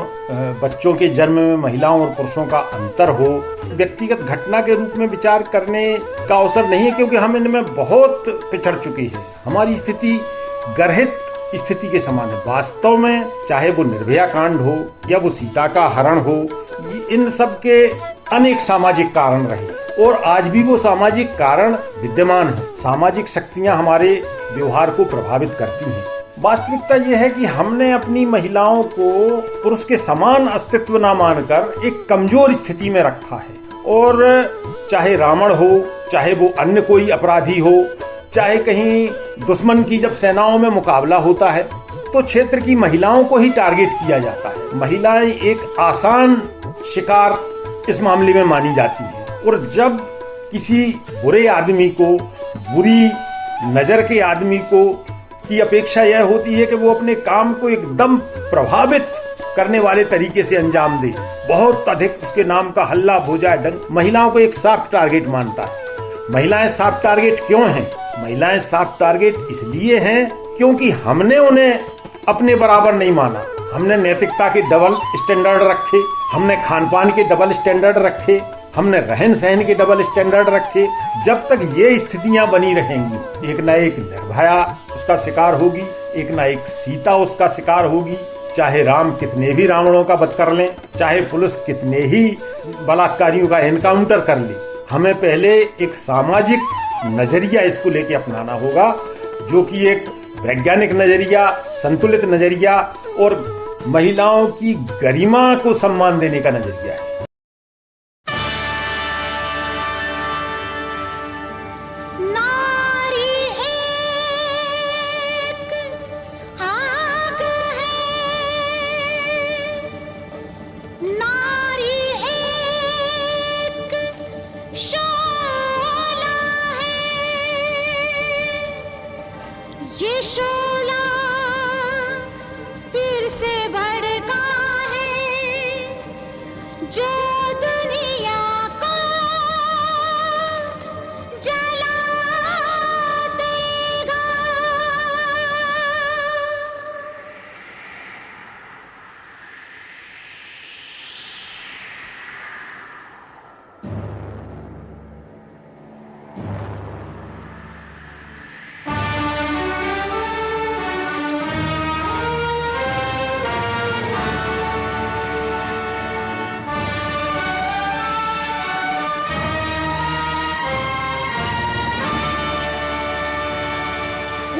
बच्चों के जन्म में महिलाओं और पुरुषों का अंतर हो, व्यक्तिगत घटना के रूप में विचार करने का अवसर नहीं है, क्योंकि हम इनमें बहुत पिछड़ चुके हैं। हमारी स्थिति गर्हित स्थिति के समान है। वास्तव में चाहे वो निर्भया कांड हो या वो सीता का हरण हो, इन सब के अनेक सामाजिक कारण रहे और आज भी वो सामाजिक कारण विद्यमान है। सामाजिक शक्तियां हमारे व्यवहार को प्रभावित करती हैं। वास्तविकता यह है कि हमने अपनी महिलाओं को पुरुष के समान अस्तित्व न मानकर एक कमजोर स्थिति में रखा है। और चाहे रावण हो, चाहे वो अन्य कोई अपराधी हो, चाहे कहीं दुश्मन की जब सेनाओं में मुकाबला होता है तो क्षेत्र की महिलाओं को ही टारगेट किया जाता है। महिलाएं एक आसान शिकार इस मामले में मानी जाती है। और जब किसी बुरे आदमी को, बुरी नजर के आदमी को की अपेक्षा यह होती है कि वो अपने काम को एकदम प्रभावित करने वाले तरीके से अंजाम दे, बहुत अधिक उसके नाम का हल्ला हो जाए, डंग, महिलाओं को एक सॉफ्ट टारगेट मानता है। महिलाएं सॉफ्ट टारगेट क्यों हैं? महिलाएं सॉफ्ट टारगेट इसलिए हैं क्योंकि हमने उन्हें अपने बराबर नहीं माना। हमने नैतिकता के डबल स्टैंडर्ड रखे, हमने खान पान के डबल स्टैंडर्ड रखे, हमने रहन सहन के डबल स्टैंडर्ड रखे। जब तक ये स्थितियां बनी रहेंगी, एक ना एक निर्भया उसका शिकार होगी, एक ना एक सीता उसका शिकार होगी। चाहे राम कितने भी रावणों का वध कर लें, चाहे पुलिस कितने ही बलात्कारियों का एनकाउंटर कर ले, हमें पहले एक सामाजिक नजरिया इसको लेके अपनाना होगा, जो कि एक वैज्ञानिक नजरिया, संतुलित नजरिया और महिलाओं की गरिमा को सम्मान देने का नजरिया है। ये शोला फिर से भड़का है, जो दुनिया को जला देगा।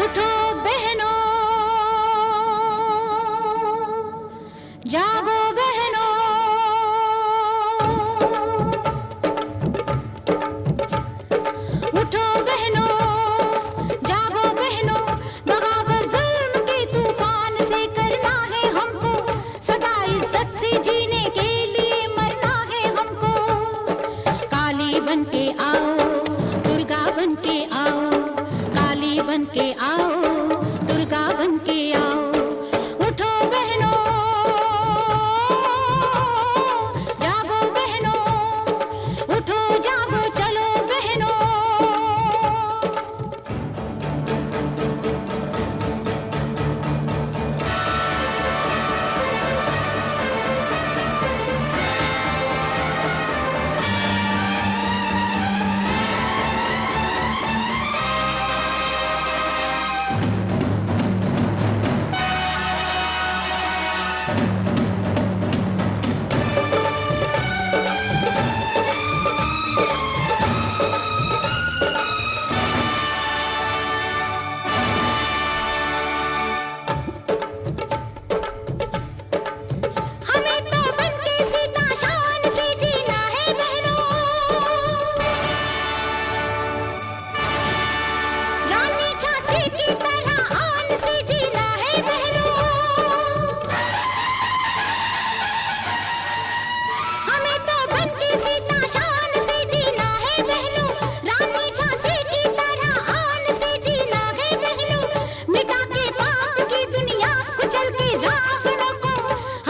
उठो बहनों, जागो बहनों, उठो बहनों, जागो बहनों, बगावत जुल्म के तूफान से करना है हमको, सदा इज्जत से जीने के लिए मरना है हमको। काली बन के आओ, दुर्गा बन के आओ, काली बन के आओ, दुर्गा बन के आओ। उठो बहनों, जागो बहनों, उठो जागो चलो बहनों। हमें तो बनके सीता शान से जीना है बहनों, रानी झांसी की तरह आन से जीना है बहनों। हमें तो बनके सीता शान से जीना है बहनों, रानी झांसी की तरह आन से जीना है बहनों। मिटा के पाप की दुनिया, कुचल के रावणों को,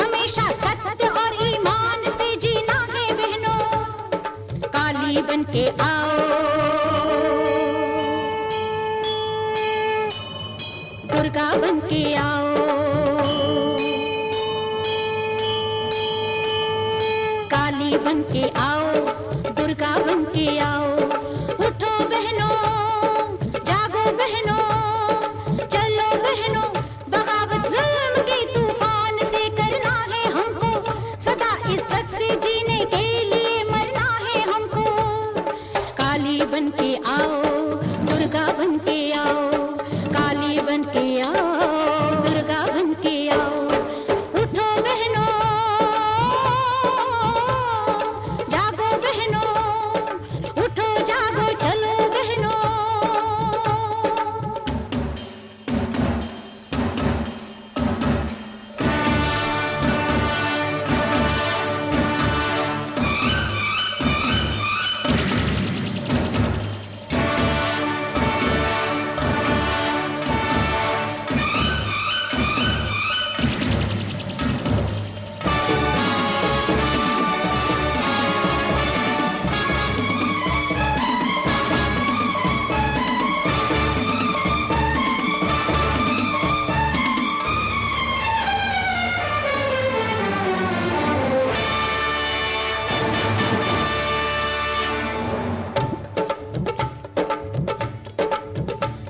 हमेशा सत्य और ईमान से जीना है बहनों। काली बन के आओ, बन के आओ, दुर्गा बन के आओ। उठो बहनों, जागो बहनों, चलो बहनों, बगावत जुल्म के तूफान से करना है हमको, सदा इज्जत से जीने के लिए मरना है हमको। काली बन के आओ, दुर्गा बन के आओ, काली बन के आओ, दुर्गा बन के आओ। उठो बहनों, जागो बहनों, उठो जागो चलो बहनों।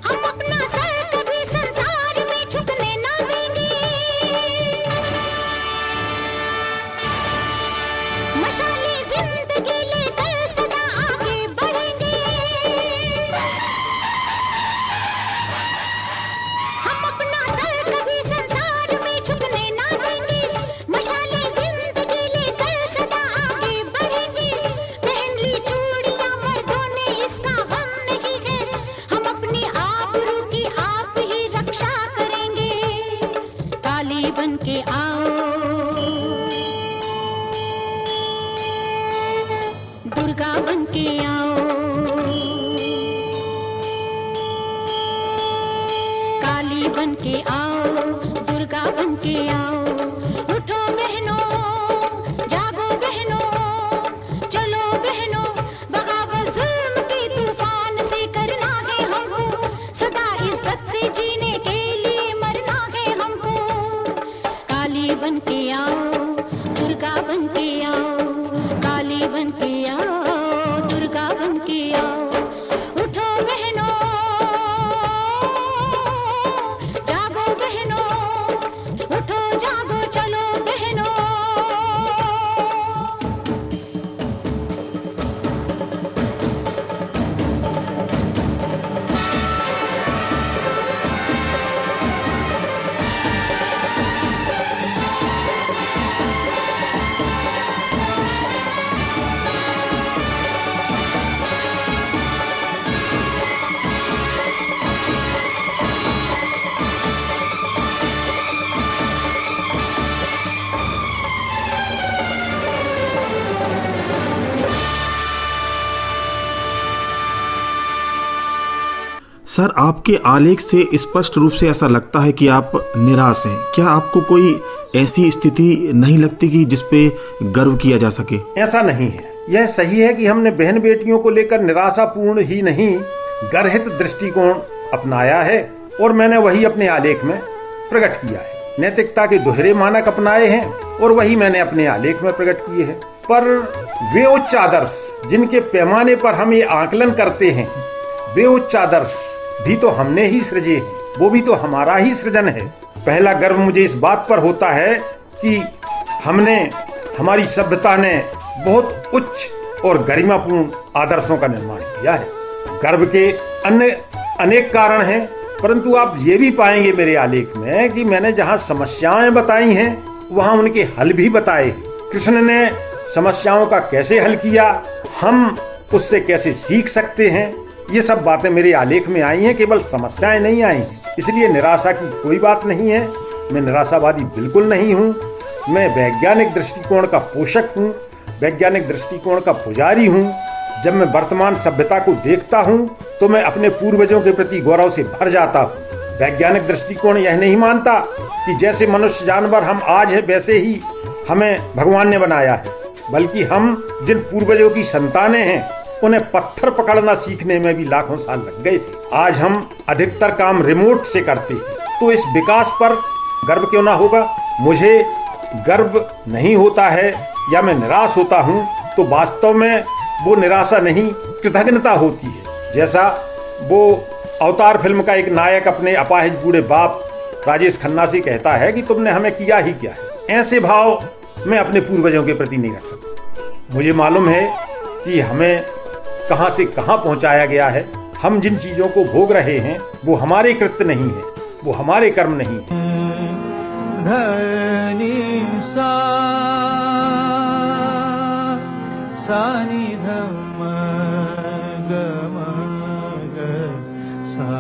हम अपना सर कभी संसार में झुकने ना देंगे, मशाले जिंदगी लेकर सदा आगे बढ़ेंगे। हम अपना सर कभी संसार में झुकने ना देंगे, मशाले जिंदगी लेकर सदा आगे बढ़ेंगे। पहन ली चूड़ियां मर्दों ने, इसका गम नहीं है, हम अपनी आबरू की आप ही रक्षा करेंगे। काली बन के आओ, दुर्गा बन के आओ, काली बन के आओ, दुर्गा बन के आओ। उठो बहनों, जागो बहनों, चलो बहनों, बगावत जुल्म के तूफान से करना है हमको, सदा इज्जत से जीने के लिए मरना है हमको। काली बन के आओ, दुर्गा बन के आओ, काली बन के आओ, दुर्गा बन के आओ। उठो बहनों, जागो बहनों, उठो जागो चलो बहनों। सर, आपके आलेख से स्पष्ट रूप से ऐसा लगता है कि आप निराश हैं। क्या आपको कोई ऐसी स्थिति नहीं लगती कि जिस पे गर्व किया जा सके? ऐसा नहीं है। यह सही है कि हमने बहन बेटियों को लेकर निराशापूर्ण ही नहीं, गर्हित दृष्टिकोण अपनाया है और मैंने वही अपने आलेख में प्रकट किया है। नैतिकता के दोहरे मानक अपनाए हैं और वही मैंने अपने आलेख में प्रकट किए हैं। पर वे उच्च आदर्श जिनके पैमाने पर हम ये आकलन करते हैं, वे उच्च आदर्श भी तो हमने ही सृजे हैं, वो भी तो हमारा ही सृजन है। पहला गर्व मुझे इस बात पर होता है कि हमारी सभ्यता ने बहुत उच्च और गरिमापूर्ण आदर्शों का निर्माण किया है। गर्व के अन्य अनेक कारण हैं, परंतु आप ये भी पाएंगे मेरे आलेख में कि मैंने जहाँ समस्याएं बताई हैं वहाँ उनके हल भी बताए। कृष्ण ने समस्याओं का कैसे हल किया, हम उससे कैसे सीख सकते हैं, ये सब बातें मेरे आलेख में आई हैं। केवल समस्याएं नहीं आई हैं, इसलिए निराशा की कोई बात नहीं है। मैं निराशावादी बिल्कुल नहीं हूँ। मैं वैज्ञानिक दृष्टिकोण का पोषक हूँ, वैज्ञानिक दृष्टिकोण का पुजारी हूँ। जब मैं वर्तमान सभ्यता को देखता हूँ तो मैं अपने पूर्वजों के प्रति गौरव से भर जाता हूँ। वैज्ञानिक दृष्टिकोण यह नहीं मानता कि जैसे मनुष्य जानवर हम आज है वैसे ही हमें भगवान ने बनाया है, बल्कि हम जिन पूर्वजों की संतानें हैं उन्हें पत्थर पकड़ना सीखने में भी लाखों साल लग गए थे। आज हम अधिकतर काम रिमोट से करते हैं, तो इस विकास पर गर्व क्यों ना होगा। मुझे गर्व नहीं होता है या मैं निराश होता हूँ, तो वास्तव में वो निराशा नहीं, कृतज्ञता होती है। जैसा वो अवतार फिल्म का एक नायक अपने अपाहिज बूढ़े बाप राजेश खन्ना से कहता है कि तुमने हमें किया ही क्या है। ऐसे भाव मैं अपने पूर्वजों के प्रति नहीं रख सकता। मुझे मालूम है कि हमें कहां से कहां पहुंचाया गया है। हम जिन चीजों को भोग रहे हैं वो हमारे कृत्य नहीं है, वो हमारे कर्म नहीं है। धनी सा सानी धम गम ग सा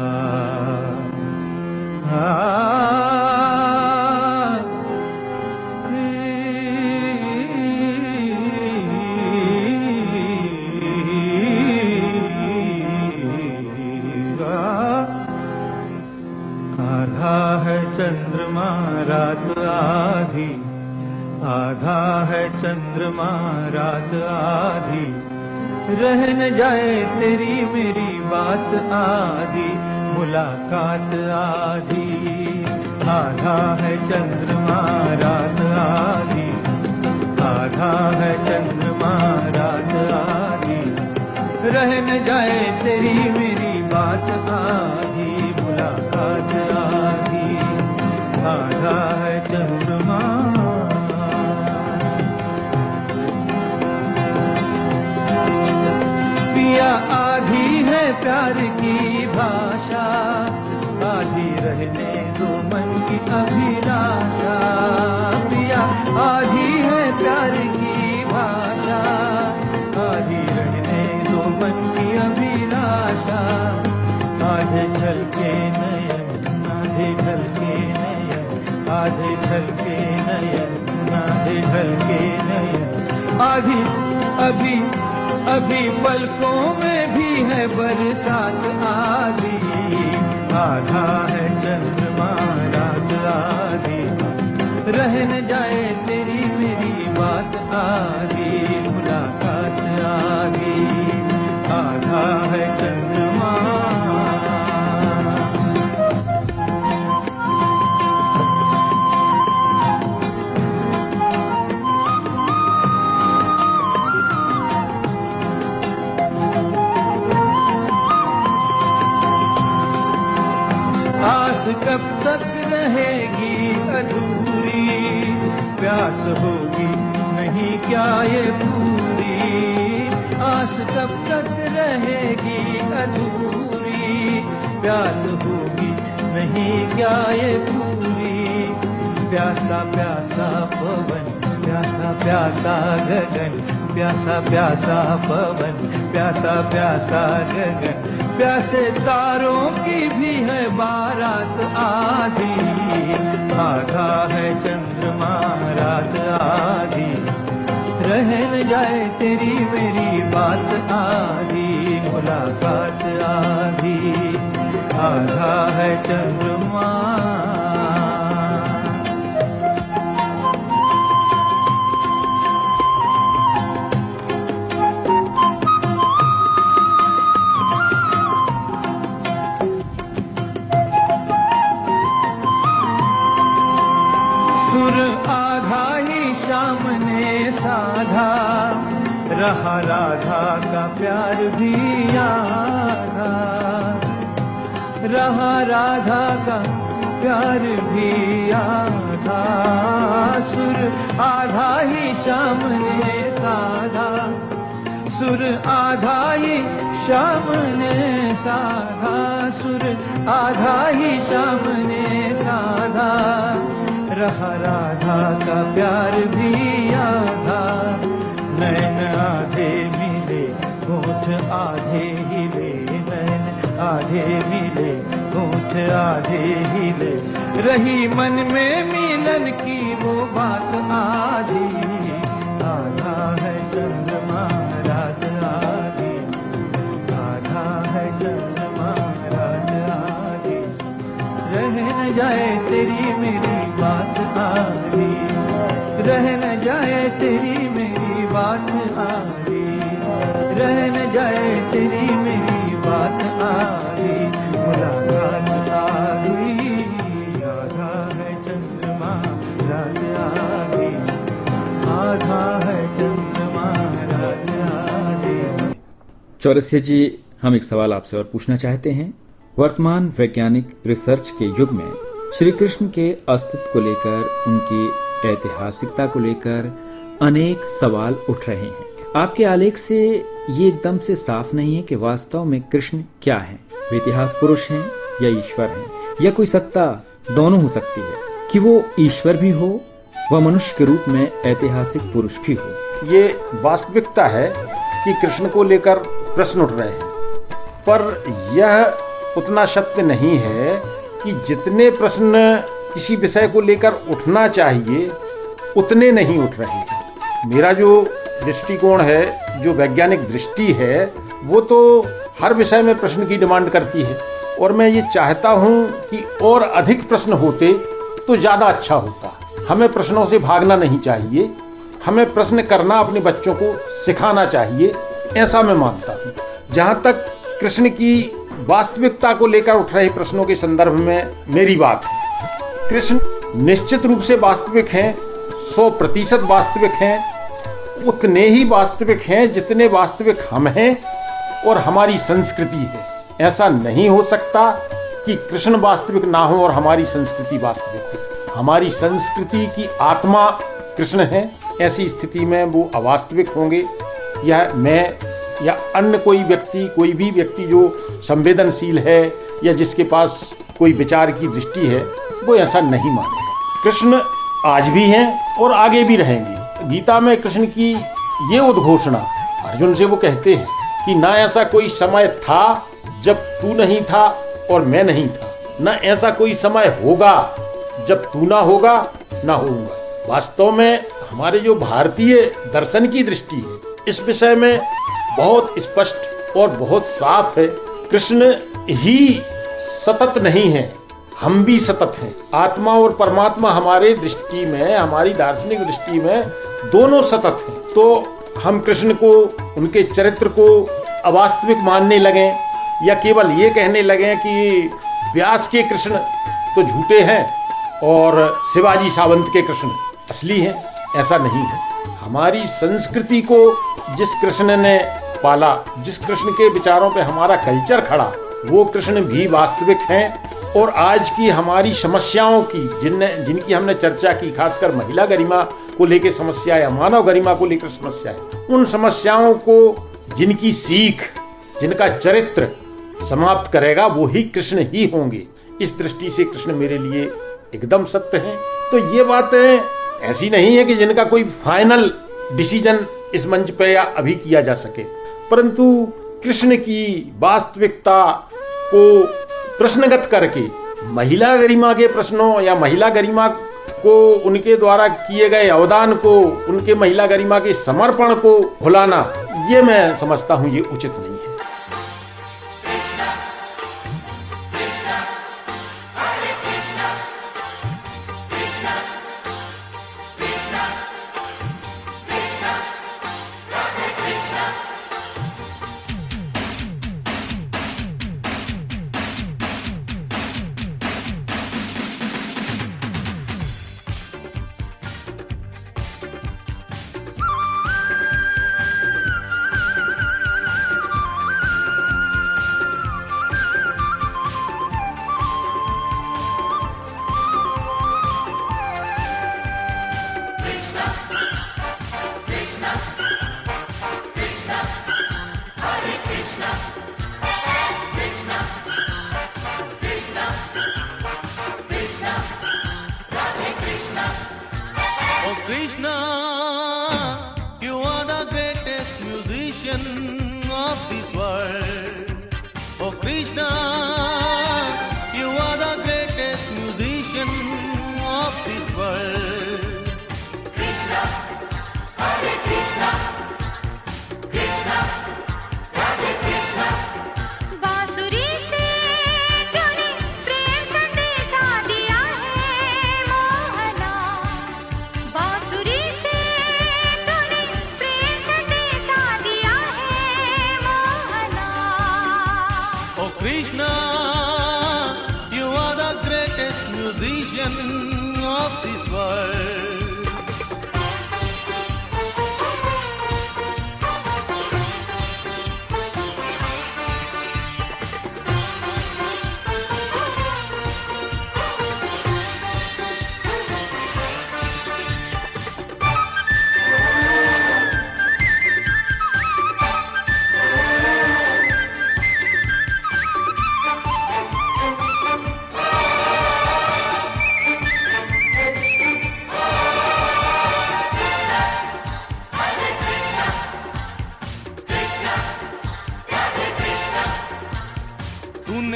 आधा है चंद्रमा रात आधी, आधा है चंद्रमा रात आधी, रह न जाए तेरी मेरी बात आधी, मुलाकात आधी। आधा है चंद्रमा रात आधी, आधा है चंद्रमा रात आधी, रह न जाए तेरी मेरी बात आधी, मुलाकात आधी। आधा है चंद्रमा पिया, आधी है प्यार की भाषा, आधी रहने दो मन की अभिलाषा। पिया आधी है प्यार की भाषा, आधी रहने दो मन की अभिलाषा। आधे छलके नयन आधे ढलके नयन, आधे छलके नयन आधे ढलके नयन। आधी अभी अभी पलकों में भी है बरसात आधी। आधा है चंद्रमा रात आधी, रह न जाए तेरी मेरी बात आधी, मुलाकात आधी। आधा है चंद्रमा आस कब तक रहेगी अधूरी, प्यास होगी नहीं क्या ये पूरी। आस कब तक रहेगी अधूरी, प्यास होगी नहीं क्या ये पूरी। प्यासा प्यासा पवन, प्यासा प्यासा गगन, प्यासा प्यासा पवन, प्यासा प्यासा गगन। प्यासे तारों की भी है बारात आधी। आधा है चंद्रमा रात आधी, रह न जाए तेरी मेरी बात आधी, मुलाकात आधी। आधा है चंद्रमा सुर आधा ही शाम ने साधा, रहा राधा का प्यार भी आधा, रहा राधा का प्यार भी आधा। सुर आधा ही शाम ने साधा, सुर आधा ही शाम ने साधा, सुर आधा ही शाम ने साधा। रहा राधा का प्यार भी आधा, नैन आधे मिले होठ आधे हिले, नैन आधे मिले होठ आधे हिले। रही मन में मिलन की वो बात आधी। आधा है चंद्रमा रात आधी, आधा है चंद्रमा रात आधी, रह न जाए तेरी मेरी बात आधी, रह न जाए तेरी मेरी बात आधी, रह न जाए तेरी मेरी बात आधी, मुलाकात आधी। आधा है चंद्रमा रात आधी, आधा है चंद्रमा रात चौरसिया जी, हम एक सवाल आपसे और पूछना चाहते हैं। वर्तमान वैज्ञानिक रिसर्च के युग में श्री कृष्ण के अस्तित्व को लेकर, उनकी ऐतिहासिकता को लेकर अनेक सवाल उठ रहे हैं। आपके आलेख से ये एकदम से साफ नहीं है कि वास्तव में कृष्ण क्या है। वे इतिहास पुरुष हैं या ईश्वर हैं, या कोई सत्ता दोनों हो सकती है, कि वो ईश्वर भी हो, वह मनुष्य के रूप में ऐतिहासिक पुरुष भी हो। ये वास्तविकता है कि कृष्ण को लेकर प्रश्न उठ रहे हैं, पर यह उतना सत्य नहीं है कि जितने प्रश्न किसी विषय को लेकर उठना चाहिए उतने नहीं उठ रहे हैं। मेरा जो दृष्टिकोण है, जो वैज्ञानिक दृष्टि है, वो तो हर विषय में प्रश्न की डिमांड करती है, और मैं ये चाहता हूँ कि और अधिक प्रश्न होते तो ज़्यादा अच्छा होता। हमें प्रश्नों से भागना नहीं चाहिए, हमें प्रश्न करना अपने बच्चों को सिखाना चाहिए, ऐसा मैं मानता हूँ। जहाँ तक कृष्ण की वास्तविकता को लेकर उठ रहे प्रश्नों के संदर्भ में मेरी बात है, कृष्ण निश्चित रूप से वास्तविक हैं, 100% वास्तविक हैं, उतने ही वास्तविक हैं जितने वास्तविक हम हैं और हमारी संस्कृति है। ऐसा नहीं हो सकता कि कृष्ण वास्तविक ना हो और हमारी संस्कृति वास्तविक हो। हमारी संस्कृति की आत्मा कृष्ण है, ऐसी स्थिति में वो अवास्तविक होंगे। या मैं या अन्य कोई भी व्यक्ति जो संवेदनशील है या जिसके पास कोई विचार की दृष्टि है, वो ऐसा नहीं मानेगा। कृष्ण आज भी हैं और आगे भी रहेंगे। गीता में कृष्ण की ये उद्घोषणा, अर्जुन से वो कहते हैं कि ना ऐसा कोई समय था जब तू नहीं था और मैं नहीं था, ना ऐसा कोई समय होगा जब तू ना होगा ना होऊंगा। वास्तव में हमारे जो भारतीय दर्शन की दृष्टि है, इस विषय में बहुत स्पष्ट और बहुत साफ है। कृष्ण ही सतत नहीं है, हम भी सतत हैं। आत्मा और परमात्मा हमारे दृष्टि में, हमारी दार्शनिक दृष्टि में दोनों सतत हैं। तो हम कृष्ण को, उनके चरित्र को अवास्तविक मानने लगे या केवल ये कहने लगे कि व्यास के कृष्ण तो झूठे हैं और शिवाजी सावंत के कृष्ण असली हैं, ऐसा नहीं है। हमारी संस्कृति को जिस कृष्ण ने पाला, जिस कृष्ण के विचारों पे हमारा कल्चर खड़ा, वो कृष्ण भी वास्तविक हैं। और आज की हमारी समस्याओं की जिनकी हमने चर्चा की, खासकर महिला गरिमा को लेकर समस्या या मानव गरिमा को लेकर समस्या है, उन समस्याओं को जिनकी सीख, जिनका चरित्र समाप्त करेगा, वो ही कृष्ण ही होंगे। इस दृष्टि से कृष्ण मेरे लिए एकदम सत्य हैं। तो ये बातें ऐसी नहीं है कि जिनका कोई फाइनल डिसीजन इस मंच पे या अभी किया जा सके, परंतु कृष्ण की वास्तविकता को प्रश्नगत करके महिला गरिमा के प्रश्नों या महिला गरिमा को, उनके द्वारा किए गए अवदान को, उनके महिला गरिमा के समर्पण को भुलाना, ये मैं समझता हूँ ये उचित नहीं है। Krishna, you are the greatest musician of this world. Oh Krishna, you are the greatest musician of this world. Krishna, Hare Krishna, Krishna, Hare Krishna. बांसुरी से तूने प्रेम संदेशा दिया है मोहना, बांसुरी से तूने प्रेम संदेशा दिया है Mohana. Oh Krishna, you are the greatest musician of this world.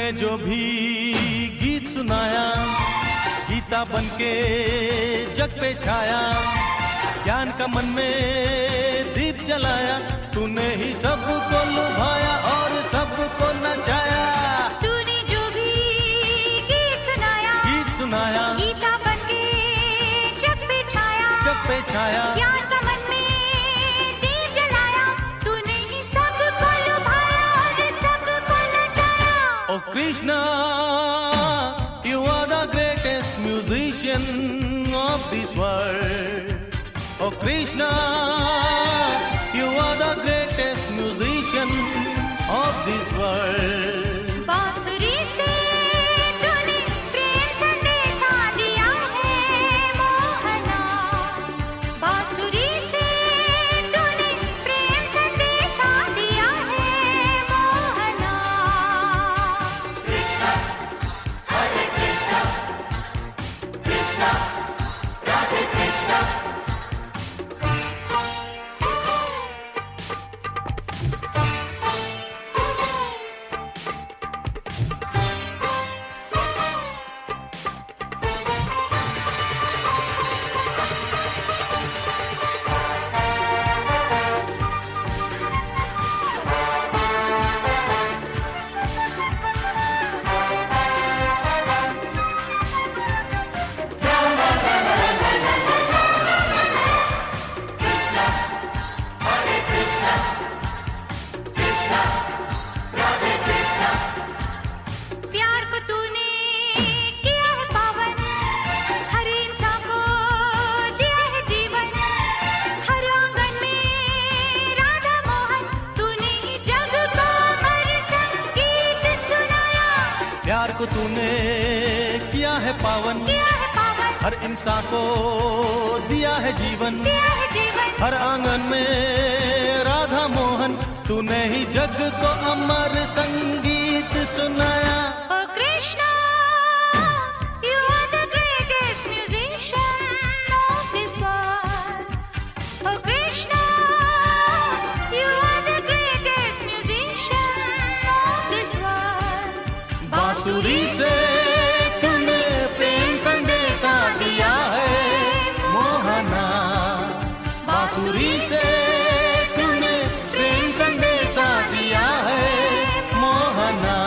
तूने जो भी गीत सुनाया, गीता बनके जग पे छाया, ज्ञान का मन में दीप जलाया, तूने ही सबको लुभाया और सबको नचाया। तूने जो भी गीत सुनाया, गीता बनके जग पे छाया, ज्ञान का मन में दीप जलाया, तूने ही सबको लुभाया और सबको नचाया। Oh Krishna, you are the greatest musician of this world. Oh Krishna, you are the greatest musician of this world. बांसुरी से तूने प्रेम संदेशा दिया है मोहना, बांसुरी से तूने प्रेम संदेशा दिया है मोहना। प्यार को तूने किया है पावन, हर इंसान को दिया है जीवन, हर आंगन में राधा मोहन, तूने ही जग को अमर संगीत सुनाया। प्यार को तूने किया है पावन, हर इंसान को दिया है जीवन, हर आंगन में राधा मोहन, तूने ही जग को अमर संगीत सुनाया। Oh Krishna, you are the greatest musician of this world. Oh Krishna, you are the greatest musician of this world. बांसुरी से तूने प्रेम संदेशा दिया है मोहना, बांसुरी से तूने प्रेम संदेशा दिया है मोहना।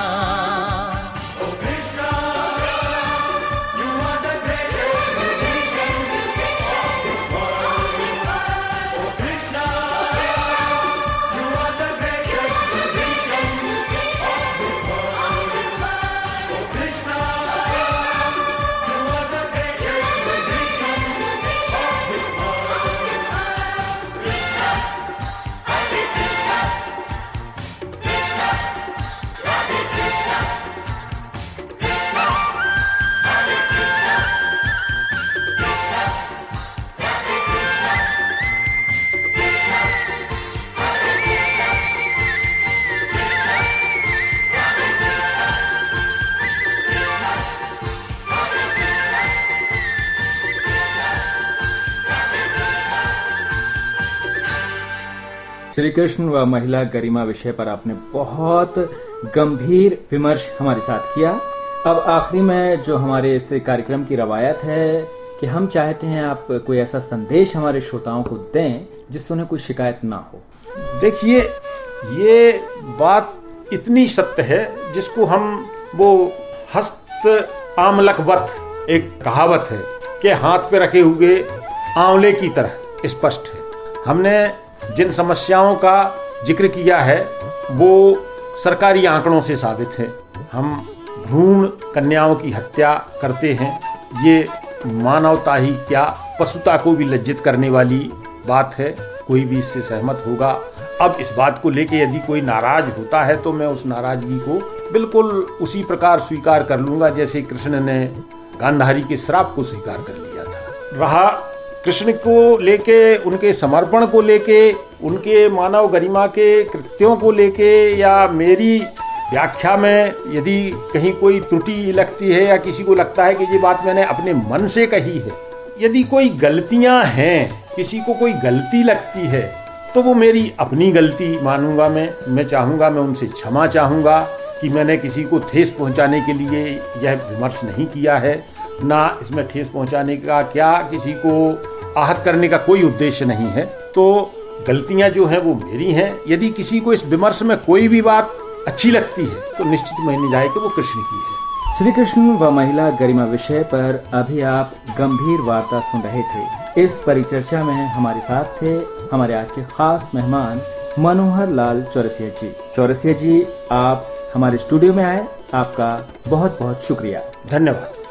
श्री कृष्ण व महिला गरिमा विषय पर आपने बहुत गंभीर विमर्श हमारे साथ किया। अब आखिरी में जो हमारे इस कार्यक्रम की रवायत है कि हम चाहते हैं आप कोई ऐसा संदेश हमारे श्रोताओं को दें जिससे उन्हें कोई शिकायत ना हो। देखिए, ये बात इतनी सत्य है जिसको हम वो हस्त आमलकवत एक कहावत है कि हाथ पे रखे हुए आंवले की तरह स्पष्ट है। हमने जिन समस्याओं का जिक्र किया है वो सरकारी आंकड़ों से साबित है। हम भ्रूण कन्याओं की हत्या करते हैं, ये मानवता ही क्या पशुता को भी लज्जित करने वाली बात है। कोई भी इससे सहमत होगा। अब इस बात को लेके यदि कोई नाराज होता है तो मैं उस नाराजगी को बिल्कुल उसी प्रकार स्वीकार कर लूंगा जैसे कृष्ण ने गांधारी के श्राप को स्वीकार कर लिया था। रहा कृष्ण को लेके, उनके समर्पण को लेके, उनके मानव गरिमा के कृत्यों को लेके या मेरी व्याख्या में यदि कहीं कोई त्रुटि लगती है या किसी को लगता है कि ये बात मैंने अपने मन से कही है, यदि कोई गलतियां हैं, किसी को कोई गलती लगती है तो वो मेरी अपनी गलती मानूंगा। मैं चाहूँगा, मैं उनसे क्षमा चाहूँगा कि मैंने किसी को ठेस पहुंचाने के लिए यह विमर्श नहीं किया है, ना इसमें ठेस पहुंचाने का क्या किसी को आहत करने का कोई उद्देश्य नहीं है। तो गलतियां जो हैं वो मेरी हैं। यदि किसी को इस विमर्श में कोई भी बात अच्छी लगती है तो निश्चित मानी जाए कि वो कृष्ण की है। श्री कृष्ण व महिला गरिमा विषय पर अभी आप गंभीर वार्ता सुन रहे थे। इस परिचर्चा में हमारे साथ थे हमारे आज के खास मेहमान मनोहर लाल चौरसिया जी। चौरसिया जी, आप हमारे स्टूडियो में आए, आपका बहुत बहुत शुक्रिया। धन्यवाद।